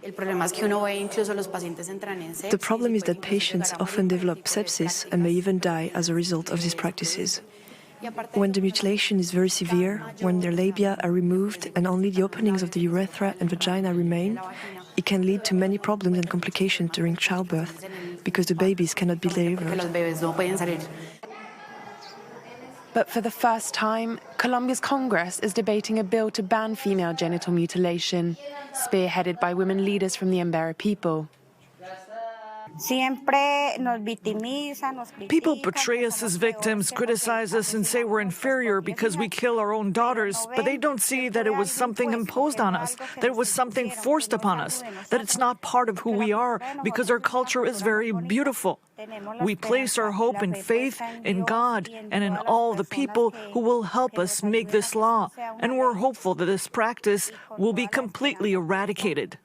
The problem is that patients often develop sepsis and may even die as a result of these practices. When the mutilation is very severe, when their labia are removed and only the openings of the urethra and vagina remain, it can lead to many problems and complications during childbirth because the babies cannot be delivered. But for the first time, Colombia's Congress is debating a bill to ban female genital mutilation, spearheaded by women leaders from the Embera people. People portray us as victims, criticize us and say we're inferior because we kill our own daughters, but they don't see that it was something imposed on us, that it was something forced upon us, that it's not part of who we are because our culture is very beautiful. We place our hope and faith in God and in all the people who will help us make this law, and we're hopeful that this practice will be completely eradicated.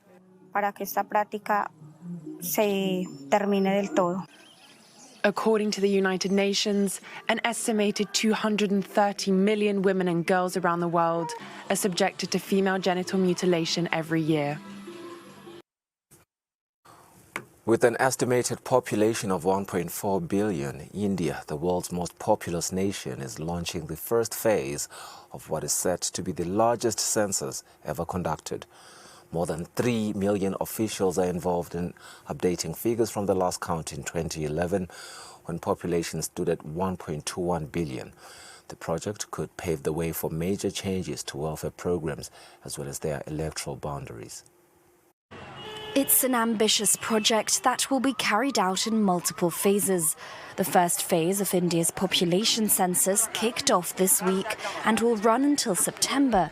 According to the United Nations, an estimated 230 million women and girls around the world are subjected to female genital mutilation every year. With an estimated population of 1.4 billion, India, the world's most populous nation, is launching the first phase of what is set to be the largest census ever conducted. More than 3 million officials are involved in updating figures from the last count in 2011, when population stood at 1.21 billion. The project could pave the way for major changes to welfare programs as well as their electoral boundaries. It's an ambitious project that will be carried out in multiple phases. The first phase of India's population census kicked off this week and will run until September.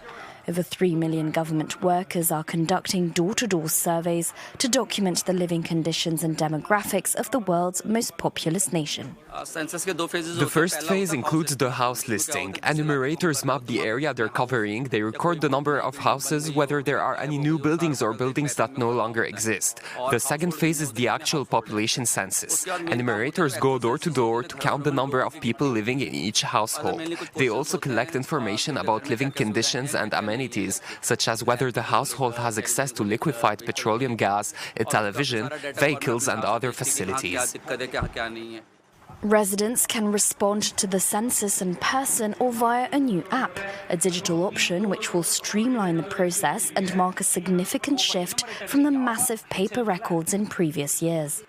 Over 3 million government workers are conducting door-to-door surveys to document the living conditions and demographics of the world's most populous nation. The first phase includes the house listing. Enumerators map the area they're covering. They record the number of houses, whether there are any new buildings or buildings that no longer exist. The second phase is the actual population census. Enumerators go door to door to count the number of people living in each household. They also collect information about living conditions and amenities, such as whether the household has access to liquefied petroleum gas, a television, vehicles and other facilities. Residents can respond to the census in person or via a new app, a digital option which will streamline the process and mark a significant shift from the massive paper records in previous years.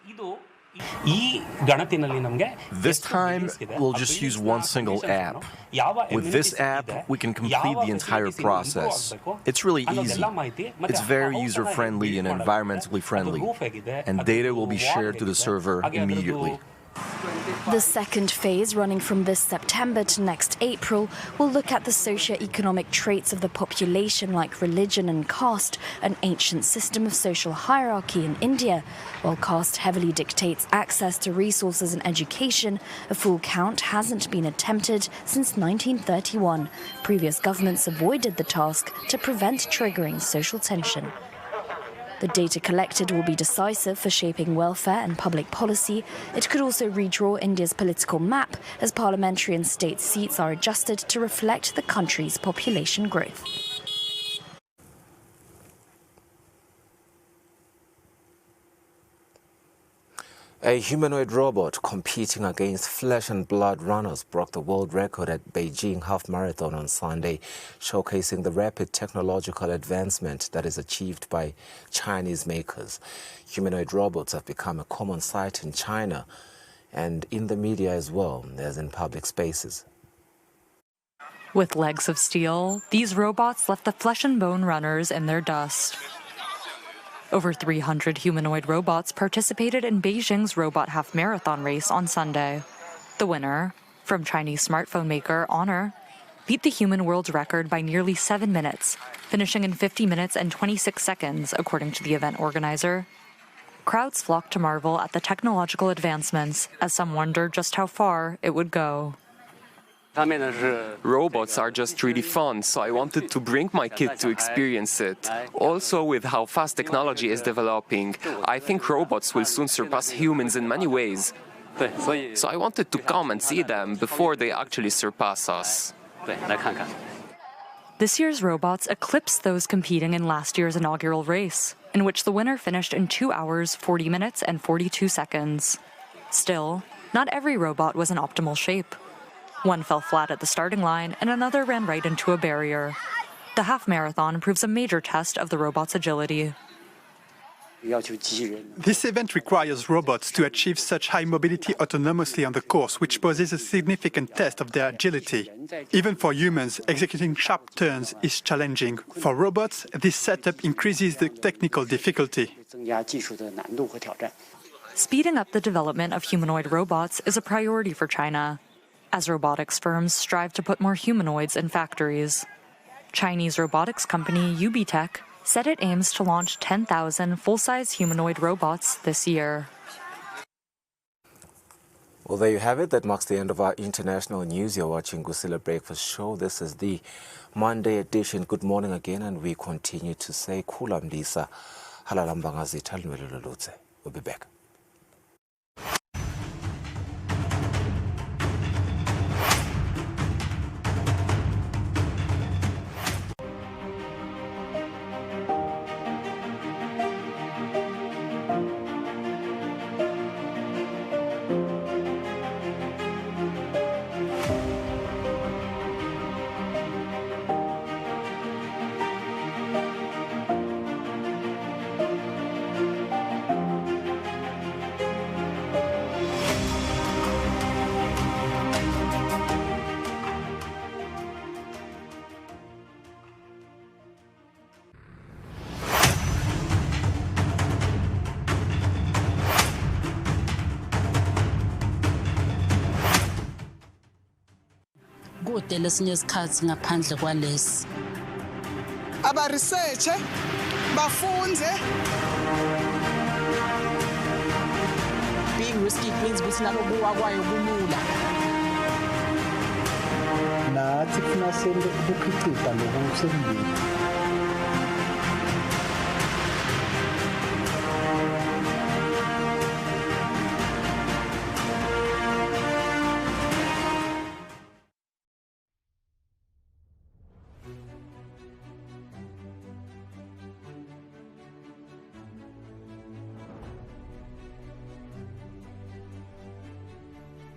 This time, we'll just use one single app. With this app, we can complete the entire process. It's really easy. It's very user-friendly and environmentally friendly, and data will be shared to the server immediately. The second phase, running from this September to next April, will look at the socio-economic traits of the population like religion and caste, an ancient system of social hierarchy in India. While caste heavily dictates access to resources and education, a full count hasn't been attempted since 1931. Previous governments avoided the task to prevent triggering social tension. The data collected will be decisive for shaping welfare and public policy. It could also redraw India's political map as parliamentary and state seats are adjusted to reflect the country's population growth. A humanoid robot competing against flesh and blood runners broke the world record at Beijing Half Marathon on Sunday, showcasing the rapid technological advancement that is achieved by Chinese makers. Humanoid robots have become a common sight in China and in the media as well as in public spaces. With legs of steel, these robots left the flesh and bone runners in their dust. Over 300 humanoid robots participated in Beijing's Robot Half Marathon race on Sunday. The winner, from Chinese smartphone maker Honor, beat the human world record by nearly 7 minutes, finishing in 50 minutes and 26 seconds, according to the event organizer. Crowds flocked to marvel at the technological advancements, as some wondered just how far it would go. Robots are just really fun, so I wanted to bring my kid to experience it. Also, with how fast technology is developing, I think robots will soon surpass humans in many ways. So I wanted to come and see them before they actually surpass us. This year's robots eclipsed those competing in last year's inaugural race, in which the winner finished in 2 hours, 40 minutes, and 42 seconds. Still, not every robot was in optimal shape. One fell flat at the starting line, and another ran right into a barrier. The half marathon proves a major test of the robot's agility. This event requires robots to achieve such high mobility autonomously on the course, which poses a significant test of their agility. Even for humans, executing sharp turns is challenging. For robots, this setup increases the technical difficulty. Speeding up the development of humanoid robots is a priority for China, as robotics firms strive to put more humanoids in factories. Chinese robotics company Ubitech said it aims to launch 10,000 full-size humanoid robots this year. Well, there you have it. That marks the end of our international news. You're watching Kusile Breakfast Show. This is the Monday edition. Good morning again, and we continue to say Kula Mdisa Halalambangazita Lwelulutse. We'll be back. Lesinye isikhathi ngaphandle kwalesi aba research bafunze being risky means ukuthi nalokuwa kwayo kulula nathi kufuna senze ukukhicita lokusembili.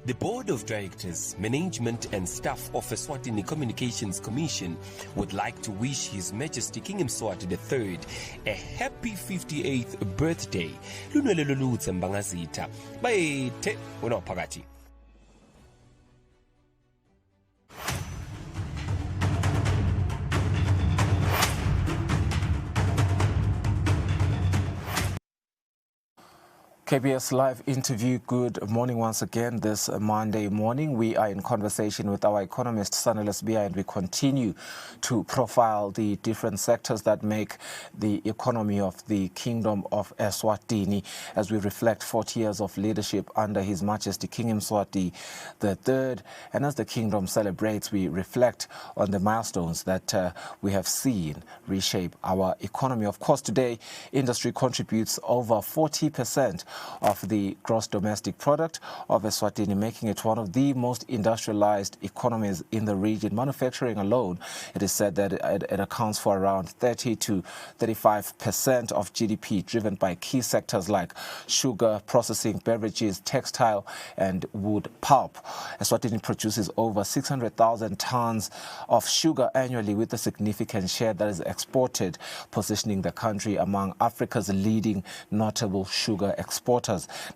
The Board of Directors, Management and Staff of Eswatini Communications Commission would like to wish His Majesty King Mswati III a happy 58th birthday. Lunwelelulutse mbangazitha. Bayethe wena phakathi. KBS Live interview. Good morning once again this Monday morning. We are in conversation with our economist, Sanelus Bia, and we continue to profile the different sectors that make the economy of the Kingdom of Eswatini as we reflect 40 years of leadership under His Majesty King Mswati III. And as the Kingdom celebrates, we reflect on the milestones that we have seen reshape our economy. Of course, today, industry contributes over 40% of the gross domestic product of Eswatini, making it one of the most industrialized economies in the region. Manufacturing alone, it is said that it accounts for around 30 to 35% of GDP, driven by key sectors like sugar, processing, beverages, textile, and wood pulp. Eswatini produces over 600,000 tons of sugar annually, with a significant share that is exported, positioning the country among Africa's leading notable sugar exporters.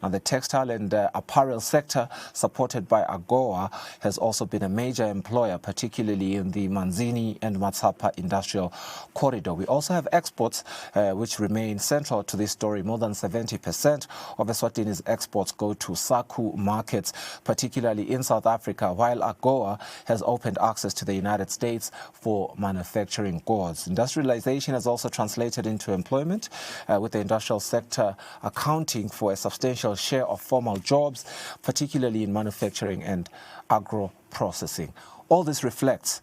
Now, the textile and apparel sector, supported by AGOA, has also been a major employer, particularly in the Manzini and Matsapa industrial corridor. We also have exports, which remain central to this story. More than 70% of Eswatini's exports go to SACU markets, particularly in South Africa, while AGOA has opened access to the United States for manufacturing goods. Industrialization has also translated into employment, with the industrial sector accounting for a substantial share of formal jobs, particularly in manufacturing and agro-processing. All this reflects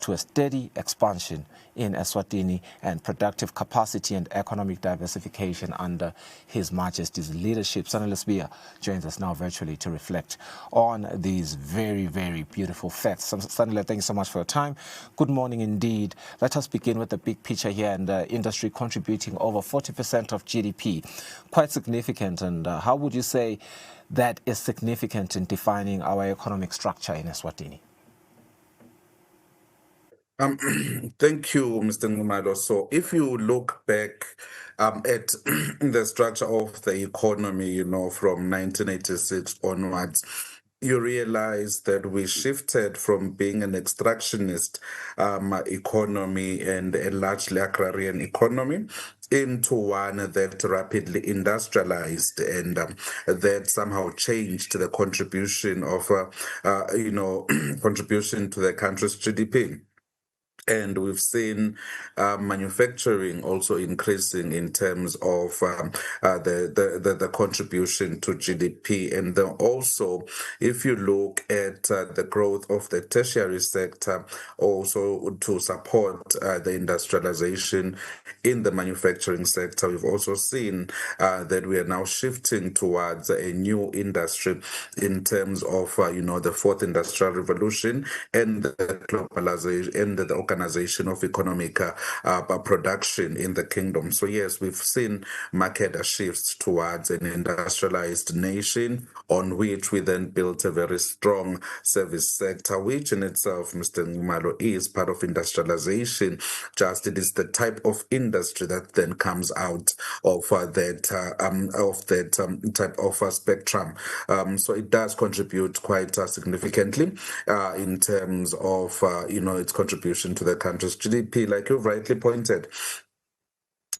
to a steady expansion in Eswatini and productive capacity and economic diversification under His Majesty's leadership. Sanele Sbia joins us now virtually to reflect on these very, very beautiful facts. Sanele, thank you so much for your time. Good morning indeed. Let us begin with the big picture here, and industry contributing over 40% of GDP. Quite significant. And how would you say that is significant in defining our economic structure in Eswatini? Thank you, Mr. Ngumalo. So if you look back at the structure of the economy, from 1986 onwards, you realize that we shifted from being an extractionist economy and a largely agrarian economy into one that rapidly industrialized, and that somehow changed the contribution of, contribution to the country's GDP. And we've seen manufacturing also increasing in terms of the contribution to GDP. And then also, if you look at the growth of the tertiary sector, also to support the industrialization in the manufacturing sector, we've also seen that we are now shifting towards a new industry in terms of, the fourth industrial revolution and the globalization and the organization of economic production in the kingdom. So yes, we've seen market shifts towards an industrialized nation, on which we then built a very strong service sector, which in itself, Mr. Ngumalo, is part of industrialization. Just it is the type of industry that then comes out of that type of spectrum. So it does contribute quite significantly in terms of its contribution to the country's GDP. Like you rightly pointed,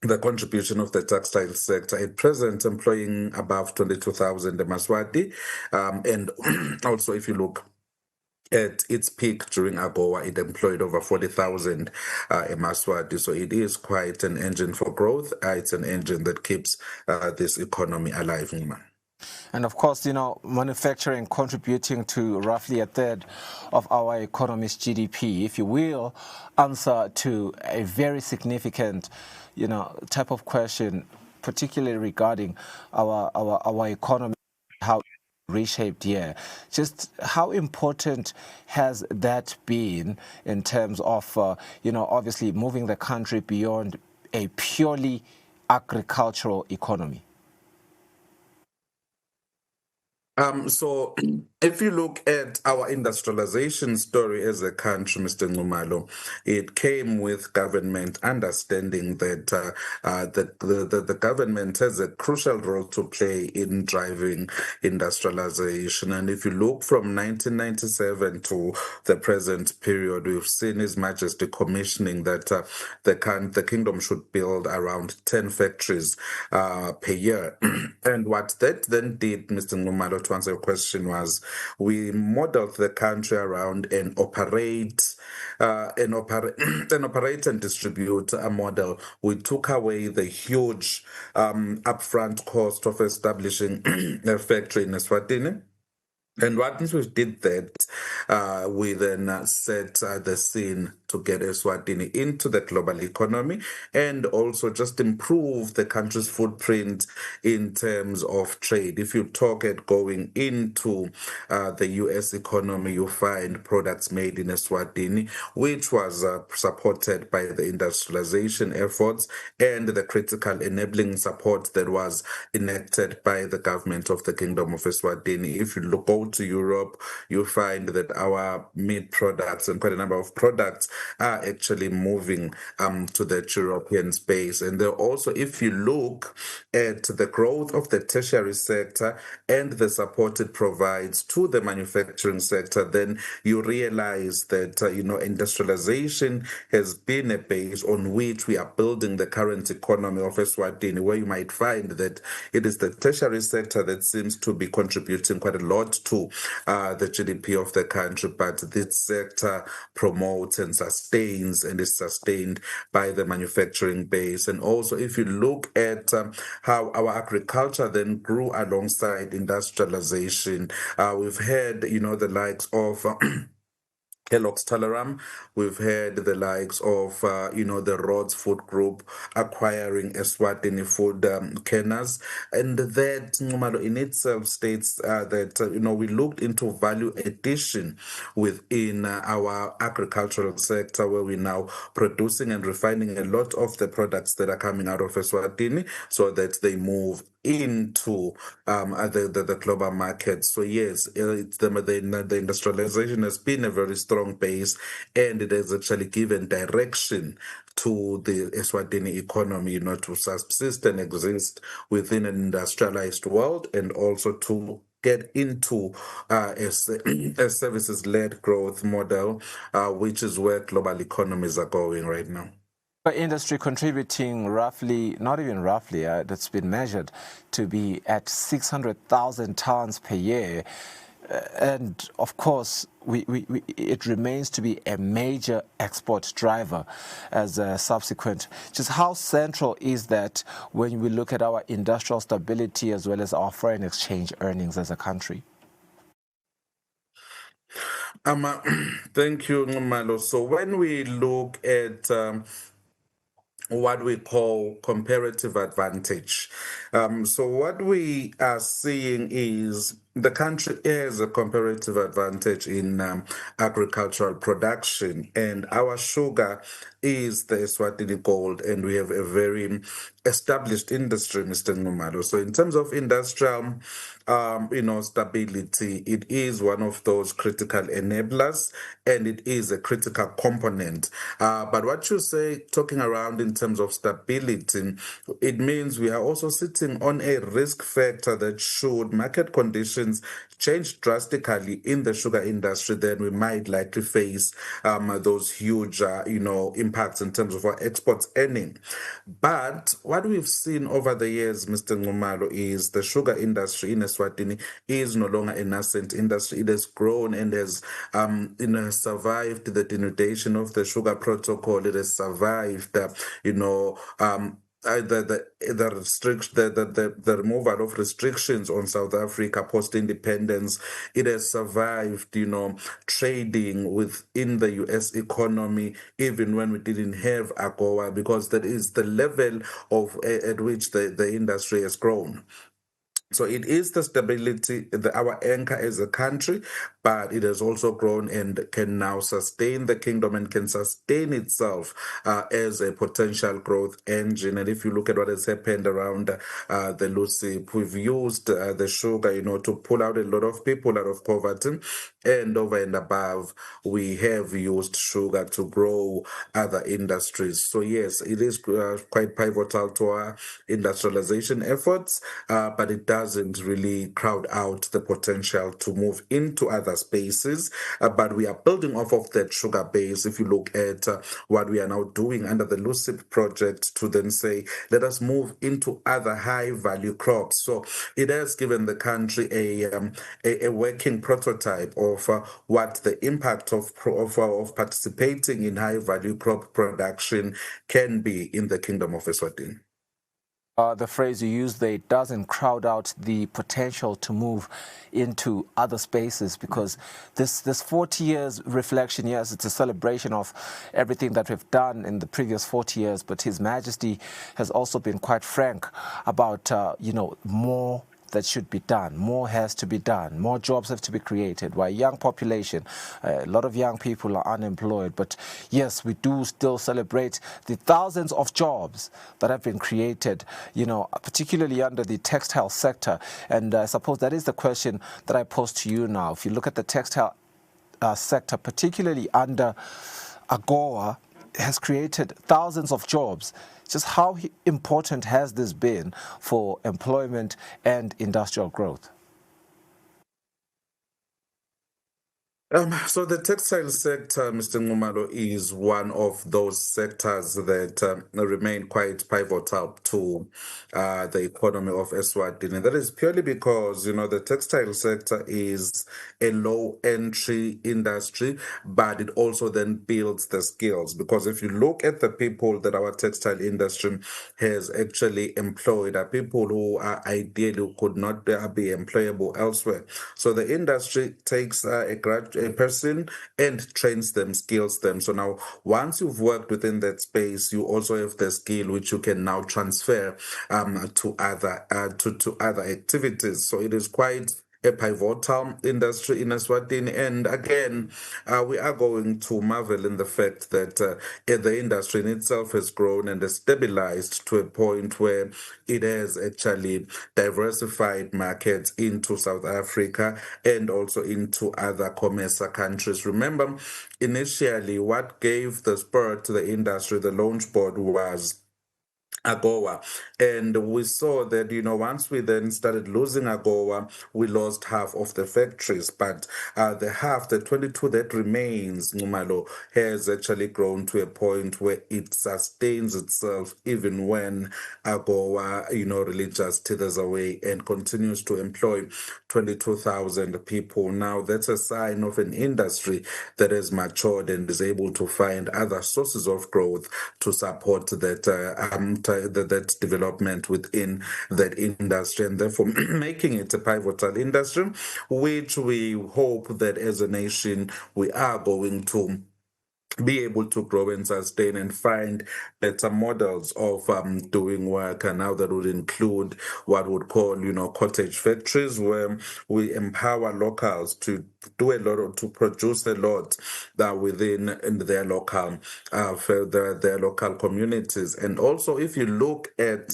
the contribution of the textile sector at present employing above 22,000 Maswati, and also if you look at its peak during AGOA, it employed over 40,000 Maswati. So it is quite an engine for growth. It's an engine that keeps this economy alive. And of course, manufacturing contributing to roughly a third of our economy's GDP, if you will, answer to a very significant, type of question, particularly regarding our economy, how reshaped here. Just how important has that been in terms of, obviously moving the country beyond a purely agricultural economy? So if you look at our industrialization story as a country, Mr. Ngumalo, it came with government understanding that the government has a crucial role to play in driving industrialization. And if you look from 1997 to the present period, we've seen His Majesty commissioning that the kingdom should build around 10 factories per year. And what that then did, Mr. Ngumalo, to answer your question, was we modeled the country around an operate and distribute model. We took away the huge upfront cost of establishing a factory in Eswatini. And once we did that, we then set the scene to get Eswatini into the global economy and also just improve the country's footprint in terms of trade. If you talk at going into the US economy, you find products made in Eswatini, which was supported by the industrialization efforts and the critical enabling support that was enacted by the government of the Kingdom of Eswatini. If you go to Europe, you find that our meat products and quite a number of products are actually moving to the European space. And then also, if you look at the growth of the tertiary sector and the support it provides to the manufacturing sector, then you realize that industrialization has been a base on which we are building the current economy of Eswatini, where you might find that it is the tertiary sector that seems to be contributing quite a lot to the GDP of the country, but this sector promotes and sustains and is sustained by the manufacturing base. And also, if you look at how our agriculture then grew alongside industrialization, we've had, the likes of Kellogg's Talaram. We've heard the likes of, the Rhodes Food Group acquiring Eswatini food kernels. And that, Nxumalo, in itself states that, we looked into value addition within our agricultural sector, where we're now producing and refining a lot of the products that are coming out of Eswatini so that they move into the global market. So yes, the industrialization has been a very strong base, and it has actually given direction to the Eswatini economy, to subsist and exist within an industrialized world, and also to get into a services-led growth model, which is where global economies are going right now. Industry contributing roughly, not even roughly, that's been measured to be at 600,000 tons per year. And of course, it remains to be a major export driver as a subsequent. Just how central is that when we look at our industrial stability as well as our foreign exchange earnings as a country? Thank you, Malo. So when we look at what we call comparative advantage. So what we are seeing is the country has a comparative advantage in agricultural production, and our sugar is the Eswatini gold, and we have a very established industry, Mr. Nxumalo. So in terms of industrial stability, it is one of those critical enablers, and it is a critical component. But what you say, talking around in terms of stability, it means we are also sitting on a risk factor that should market conditions change drastically in the sugar industry, then we might likely face those huge, impacts in terms of our exports earning. But what we've seen over the years, Mr. Nxumalo, is the sugar industry in Eswatini is no longer a nascent industry. It has grown and has survived the denudation of the sugar protocol. It has survived, the removal of restrictions on South Africa post-independence. It has survived, trading within the U.S. economy, even when we didn't have AGOA, because that is the level of at which the industry has grown. So it is the stability, our anchor as a country, but it has also grown and can now sustain the kingdom and can sustain itself as a potential growth engine. And if you look at what has happened around the LUCIP, we've used the sugar, to pull out a lot of people out of poverty, and over and above, we have used sugar to grow other industries. So yes, it is quite pivotal to our industrialization efforts, but it doesn't really crowd out the potential to move into other spaces. But we are building off of that sugar base. If you look at what we are now doing under the LUCIP project, to then say, let us move into other high value crops. So it has given the country a working prototype of what the impact of participating in high value crop production can be in the Kingdom of Eswatini. The phrase you used there doesn't crowd out the potential to move into other spaces, because this 40 years reflection, yes, it's a celebration of everything that we've done in the previous 40 years, but His Majesty has also been quite frank about, more that should be done. More has to be done. More jobs have to be created. We're a young population. A lot of young people are unemployed. But yes, we do still celebrate the thousands of jobs that have been created, particularly under the textile sector. And I suppose that is the question that I pose to you now. If you look at the textile sector, particularly under AGOA, has created thousands of jobs. Just how important has this been for employment and industrial growth? So the textile sector, Mr. Nxumalo, is one of those sectors that remain quite pivotal to the economy of Eswatini. That is purely because, the textile sector is a low entry industry, but it also then builds the skills. Because if you look at the people that our textile industry has actually employed, are people who are ideally could not be employable elsewhere. So the industry takes a a person and trains them, skills them. So now, once you've worked within that space, you also have the skill which you can now transfer to other activities. So it is quite a pivotal industry in Eswatini. And again, we are going to marvel in the fact that the industry in itself has grown and has stabilized to a point where it has actually diversified markets into South Africa and also into other COMESA countries. Remember, initially, what gave the spur to the industry, the launch board, was AGOA. And we saw that, once we then started losing AGOA, we lost half of the factories. But the 22 that remains, Ngumalo, has actually grown to a point where it sustains itself even when AGOA, really just tethers away and continues to employ 22,000 people. Now, that's a sign of an industry that has matured and is able to find other sources of growth to support that development within that industry, and therefore making it a pivotal industry, which we hope that as a nation we are going to be able to grow and sustain and find better models of doing work. And now that would include what would call, cottage factories, where we empower locals to do a lot, to produce a lot within their local their local communities. And also, if you look at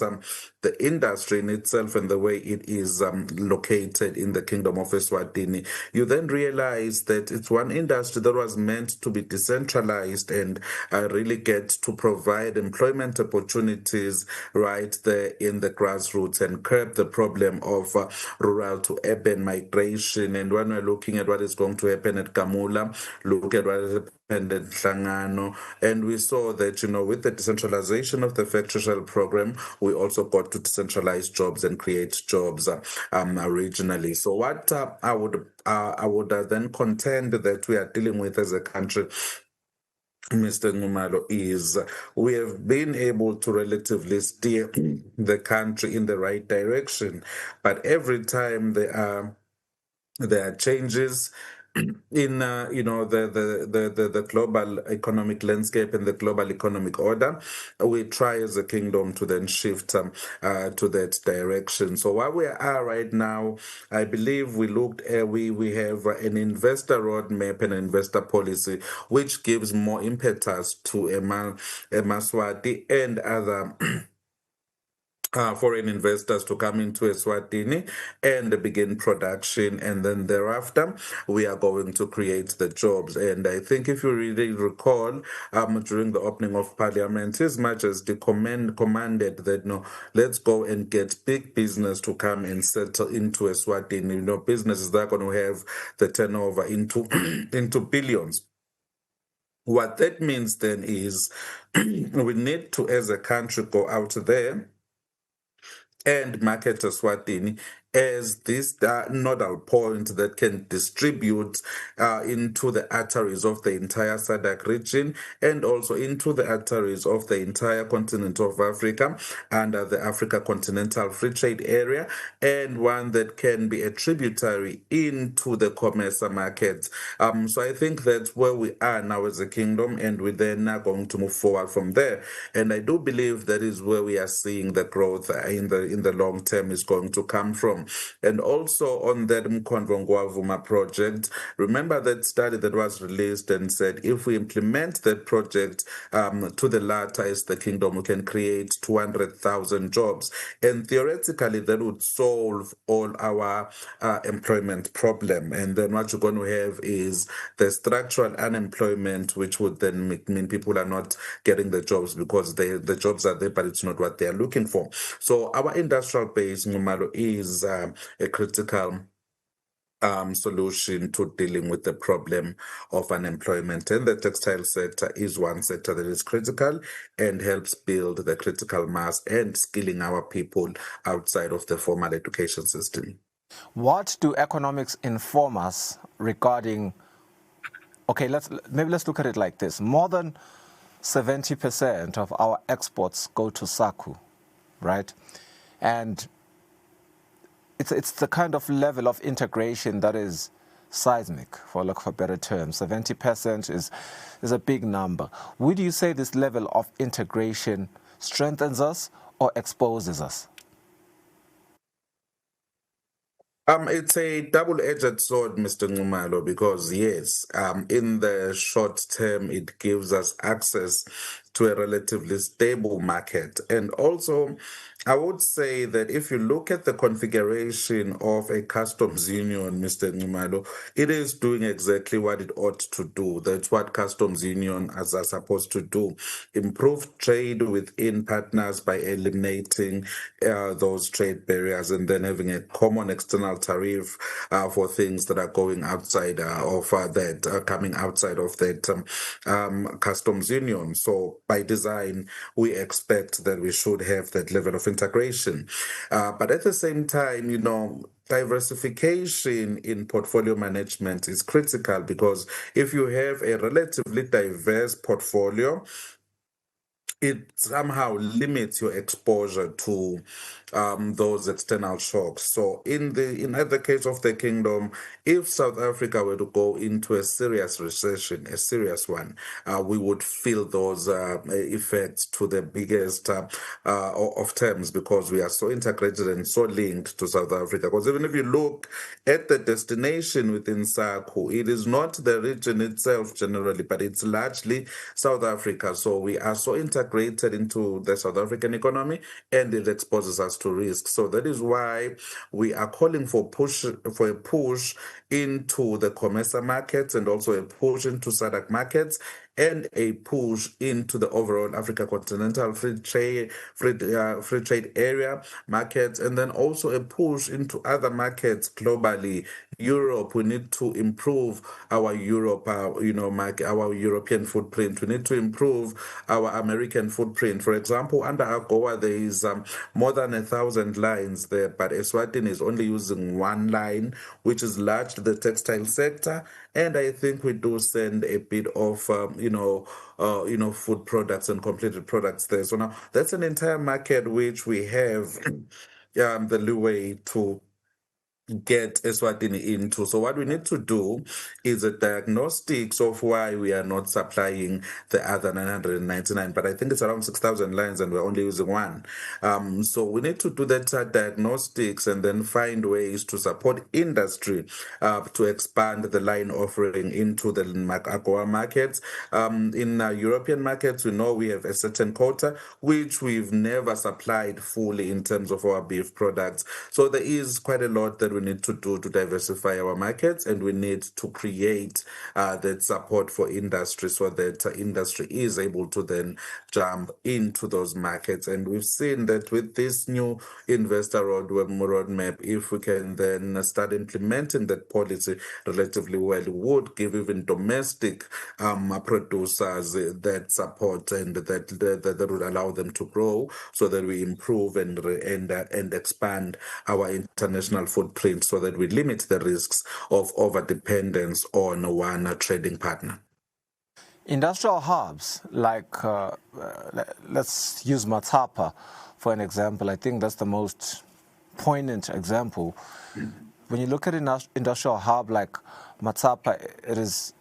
the industry in itself and the way it is located in the Kingdom of Eswatini, you then realize that it's one industry that was meant to be decentralized and really get to provide employment opportunities right there in the grassroots and curb the problem of rural to urban migration. And when we're looking at what is going to happen at Gamula, look at what has happened at Hlangano, and we saw that, with the decentralization of the factory shell program, we also got to decentralize jobs and create jobs regionally. So what I would then contend that we are dealing with as a country, Mr. Ngumalo, is we have been able to relatively steer the country in the right direction, but every time there are changes in the global economic landscape and the global economic order, we try as a kingdom to then shift to that direction. So where we are right now, I believe we have an investor roadmap and an investor policy which gives more impetus to Eswatini and other foreign investors to come into Eswatini and begin production, and then thereafter we are going to create the jobs. And I think if you really recall, during the opening of Parliament, His Majesty commanded that, let's go and get big business to come and settle into Eswatini. Businesses that are going to have the turnover into billions. What that means then is we need to, as a country, go out there and market Eswatini as this nodal point that can distribute into the arteries of the entire SADC region and also into the arteries of the entire continent of Africa under the Africa Continental Free Trade Area, and one that can be a tributary into the COMESA markets. So I think that's where we are now as a kingdom, and we then are going to move forward from there. And I do believe that is where we are seeing the growth in the long term is going to come from. And also on that Mkonvongwavuma project, remember that study that was released and said if we implement that project to the latter as the kingdom, we can create 200,000 jobs. And theoretically, that would solve all our employment problem. And then what you're going to have is the structural unemployment, which would then mean people are not getting the jobs because the jobs are there, but it's not what they're looking for. So our industrial base, Ngumalo, is a critical solution to dealing with the problem of unemployment. And the textile sector is one sector that is critical and helps build the critical mass and skilling our people outside of the formal education system. What do economics inform us regarding, okay, let's look at it like this. More than 70% of our exports go to SACU, right? And it's the kind of level of integration that is seismic, for lack of a better term. 70% is a big number. Would you say this level of integration strengthens us or exposes us? It's a double-edged sword, Mr. Ngumalo, because yes, in the short term, it gives us access to a relatively stable market. And also, I would say that if you look at the configuration of a customs union, Mr. Ngumalo, it is doing exactly what it ought to do. That's what customs unions are supposed to do. Improve trade within partners by eliminating those trade barriers and then having a common external tariff for things that are going outside of that, coming outside of that customs union. So by design, we expect that we should have that level of integration. But at the same time, diversification in portfolio management is critical, because if you have a relatively diverse portfolio, it somehow limits your exposure to those external shocks. So in the case of the kingdom, if South Africa were to go into a serious recession, a serious one, we would feel those effects to the biggest of terms, because we are so integrated and so linked to South Africa. Because even if you look at the destination within SACU, it is not the region itself generally, but it's largely South Africa. So we are so integrated into the South African economy, and it exposes us to risk. So that is why we are calling for a push into the COMESA markets, and also a push into SADC markets, and a push into the overall Africa Continental Free Trade Area markets, and then also a push into other markets globally. Europe, we need to improve our our European footprint. We need to improve our American footprint. For example, under AGOA, there is more than 1,000 lines there, but Eswatini is only using one line, which is largely the textile sector. And I think we do send a bit of, food products and completed products there. So now that's an entire market which we have the leeway to get Eswatini into. So what we need to do is a diagnostics of why we are not supplying the other 999, but I think it's around 6,000 lines and we're only using one. So we need to do that diagnostics and then find ways to support industry to expand the line offering into the AGOA markets. In European markets, we know we have a certain quota, which we've never supplied fully in terms of our beef products. So there is quite a lot that we need to do to diversify our markets, and we need to create that support for industry, so that industry is able to then jump into those markets. And we've seen that with this new investor roadmap, if we can then start implementing that policy relatively well, it would give even domestic producers that support, and that would allow them to grow, so that we improve and expand our international footprint, so that we limit the risks of over-dependence on one trading partner. Industrial hubs, like let's use Matapa for an example. I think that's the most poignant example. When you look at an industrial hub like Matapa,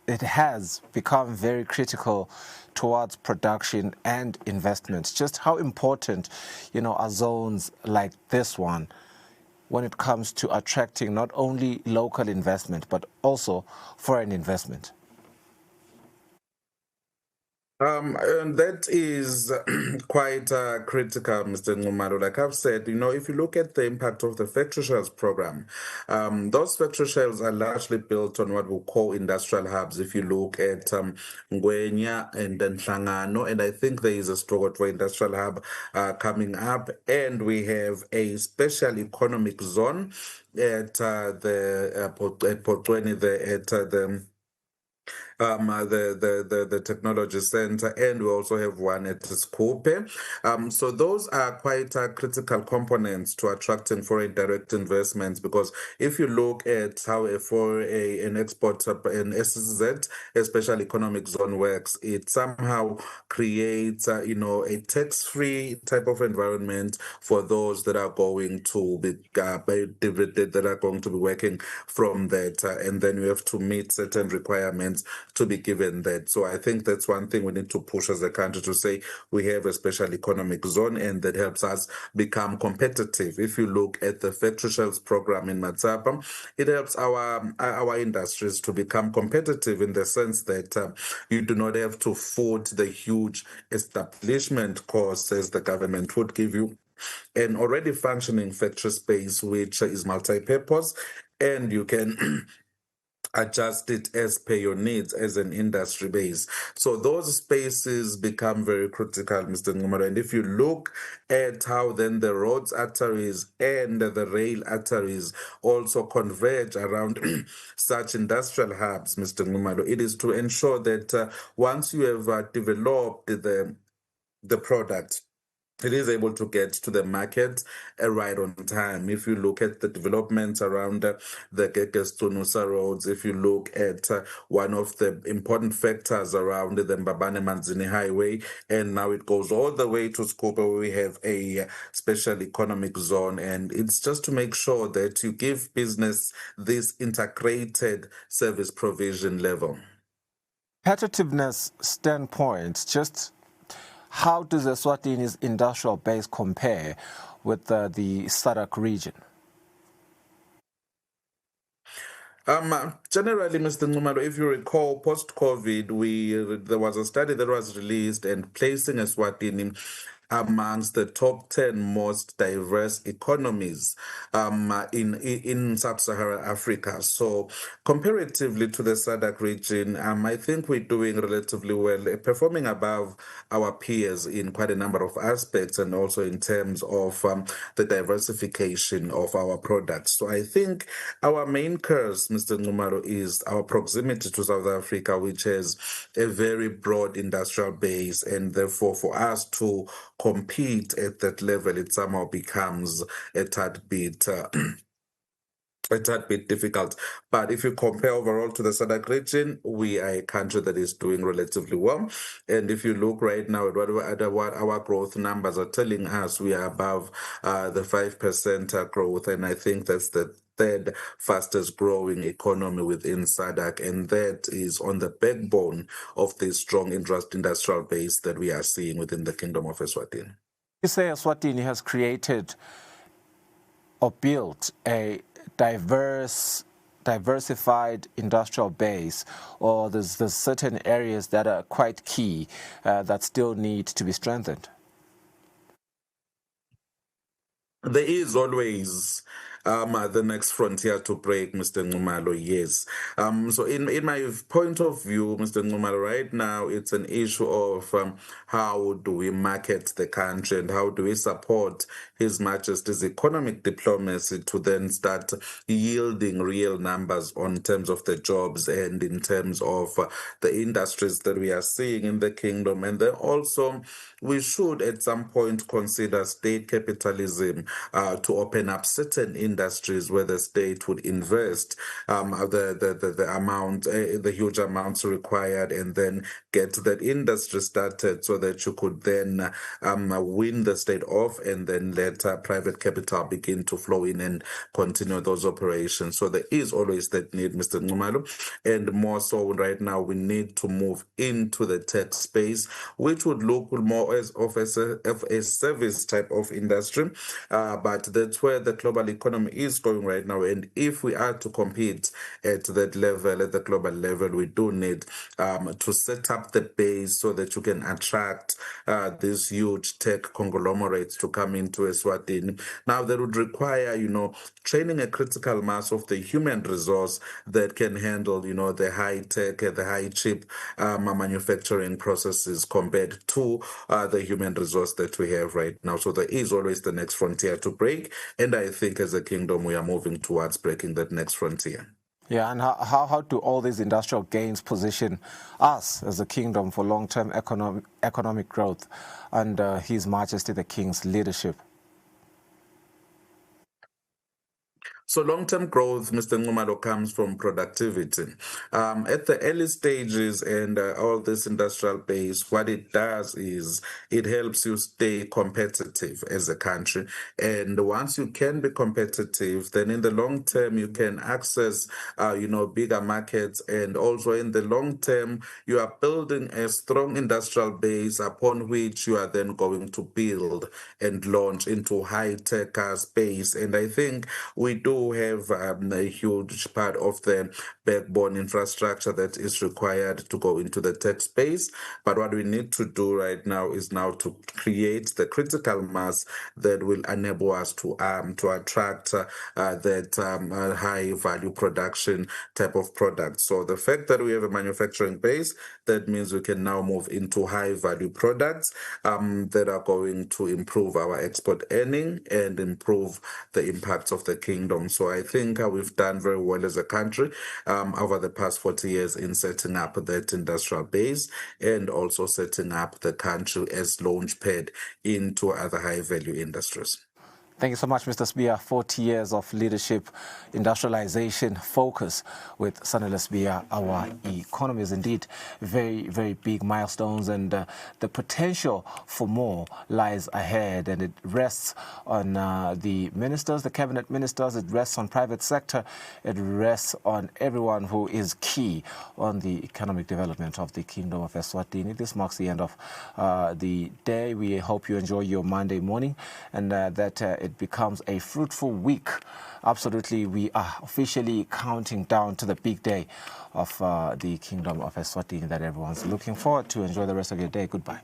it has become very critical towards production and investment. Just how important, are zones like this one when it comes to attracting not only local investment, but also foreign investment? And that is quite critical, Mr. Ngumalo. Like I've said, if you look at the impact of the factory shells program, those factory shells are largely built on what we call industrial hubs. If you look at Ngwenya and then Hlangano, and I think there is a struggle for industrial hub coming up, and we have a special economic zone at Potweni, the technology center, and we also have one at Skope. So those are quite critical components to attracting foreign direct investments, because if you look at how an export, an SZ, a special economic zone works, it somehow creates, a tax-free type of environment for those that are going to be that are going to be working from that, and then you have to meet certain requirements to be given that. So I think that's one thing we need to push as a country, to say we have a special economic zone, and that helps us become competitive. If you look at the factory shells program in Matsapa, it helps our industries to become competitive, in the sense that you do not have to foot the huge establishment costs as the government would give you an already functioning factory space, which is multi-purpose, and you can adjust it as per your needs as an industry base. So those spaces become very critical, Mr. Ngumalo. And if you look at how then the roads arteries and the rail arteries also converge around such industrial hubs, Mr. Ngumalo, it is to ensure that once you have developed the product, it is able to get to the market right on time. If you look at the developments around the Geges-Tunusa roads, if you look at one of the important factors around the Mbabane-Manzini highway, and now it goes all the way to Skope, where we have a special economic zone, and it's just to make sure that you give business this integrated service provision level. Competitiveness standpoint, just how does the Eswatini's industrial base compare with the SADC region? Generally, Mr. Ngumalo, if you recall, post-COVID, there was a study that was released and placing Eswatini amongst the top 10 most diverse economies in sub-Saharan Africa. So comparatively to the SADC region, I think we're doing relatively well, performing above our peers in quite a number of aspects, and also in terms of the diversification of our products. So I think our main curse, Mr. Ngumalo, is our proximity to South Africa, which has a very broad industrial base, and therefore for us to compete at that level, it somehow becomes a tad bit difficult. But if you compare overall to the SADC region, we are a country that is doing relatively well. And if you look right now at what our growth numbers are telling us, we are above the 5% growth, and I think that's the third fastest growing economy within SADC, and that is on the backbone of this strong industrial base that we are seeing within the Kingdom of Eswatini. You say Eswatini has created or built a diversified industrial base, or there's certain areas that are quite key that still need to be strengthened? There is always the next frontier to break, Mr. Ngumalo, yes. So in my point of view, Mr. Ngumalo, right now it's an issue of how do we market the country, and how do we support His Majesty's economic diplomacy to then start yielding real numbers on terms of the jobs and in terms of the industries that we are seeing in the kingdom. And then also we should at some point consider state capitalism to open up certain industries where the state would invest the huge amounts required, and then get that industry started, so that you could then win the state off, and then let private capital begin to flow in and continue those operations. So there is always that need, Mr. Ngumalo, and more so right now we need to move into the tech space, which would look more as of a service type of industry, but that's where the global economy is going right now. And if we are to compete at that level, at the global level, we do need to set up the base so that you can attract these huge tech conglomerates to come into Eswatini. Now, that would require, training a critical mass of the human resource that can handle, the high tech, the high chip manufacturing processes compared to the human resource that we have right now. So there is always the next frontier to break, and I think as a kingdom we are moving towards breaking that next frontier. Yeah, and how do all these industrial gains position us as a kingdom for long-term economic growth under His Majesty the King's leadership? So long-term growth, Mr. Nxumalo, comes from productivity. At the early stages and all this industrial base, what it does is it helps you stay competitive as a country. And once you can be competitive, then in the long term, you can access, bigger markets. And also in the long term, you are building a strong industrial base upon which you are then going to build and launch into high-tech space. And I think we do have a huge part of the backbone infrastructure that is required to go into the tech space. But what we need to do right now is now to create the critical mass that will enable us to attract that high value production type of product. So the fact that we have a manufacturing base, that means we can now move into high value products that are going to improve our export earning and improve the impacts of the kingdom. So I think we've done very well as a country over the past 40 years in setting up that industrial base and also setting up the country as launchpad into other high-value industries. Thank you so much, Mr. Sibiya. 40 years of leadership, industrialization focus with Sanele Sibiya. Our economy is indeed very, very big milestones, and the potential for more lies ahead, and it rests on the ministers, the cabinet ministers, it rests on private sector, it rests on everyone who is key on the economic development of the Kingdom of Eswatini. This marks the end of the day. We hope you enjoy your Monday morning and that it becomes a fruitful week. Absolutely, we are officially counting down to the big day of the Kingdom of Eswatini that everyone's looking forward to. Enjoy the rest of your day. Goodbye.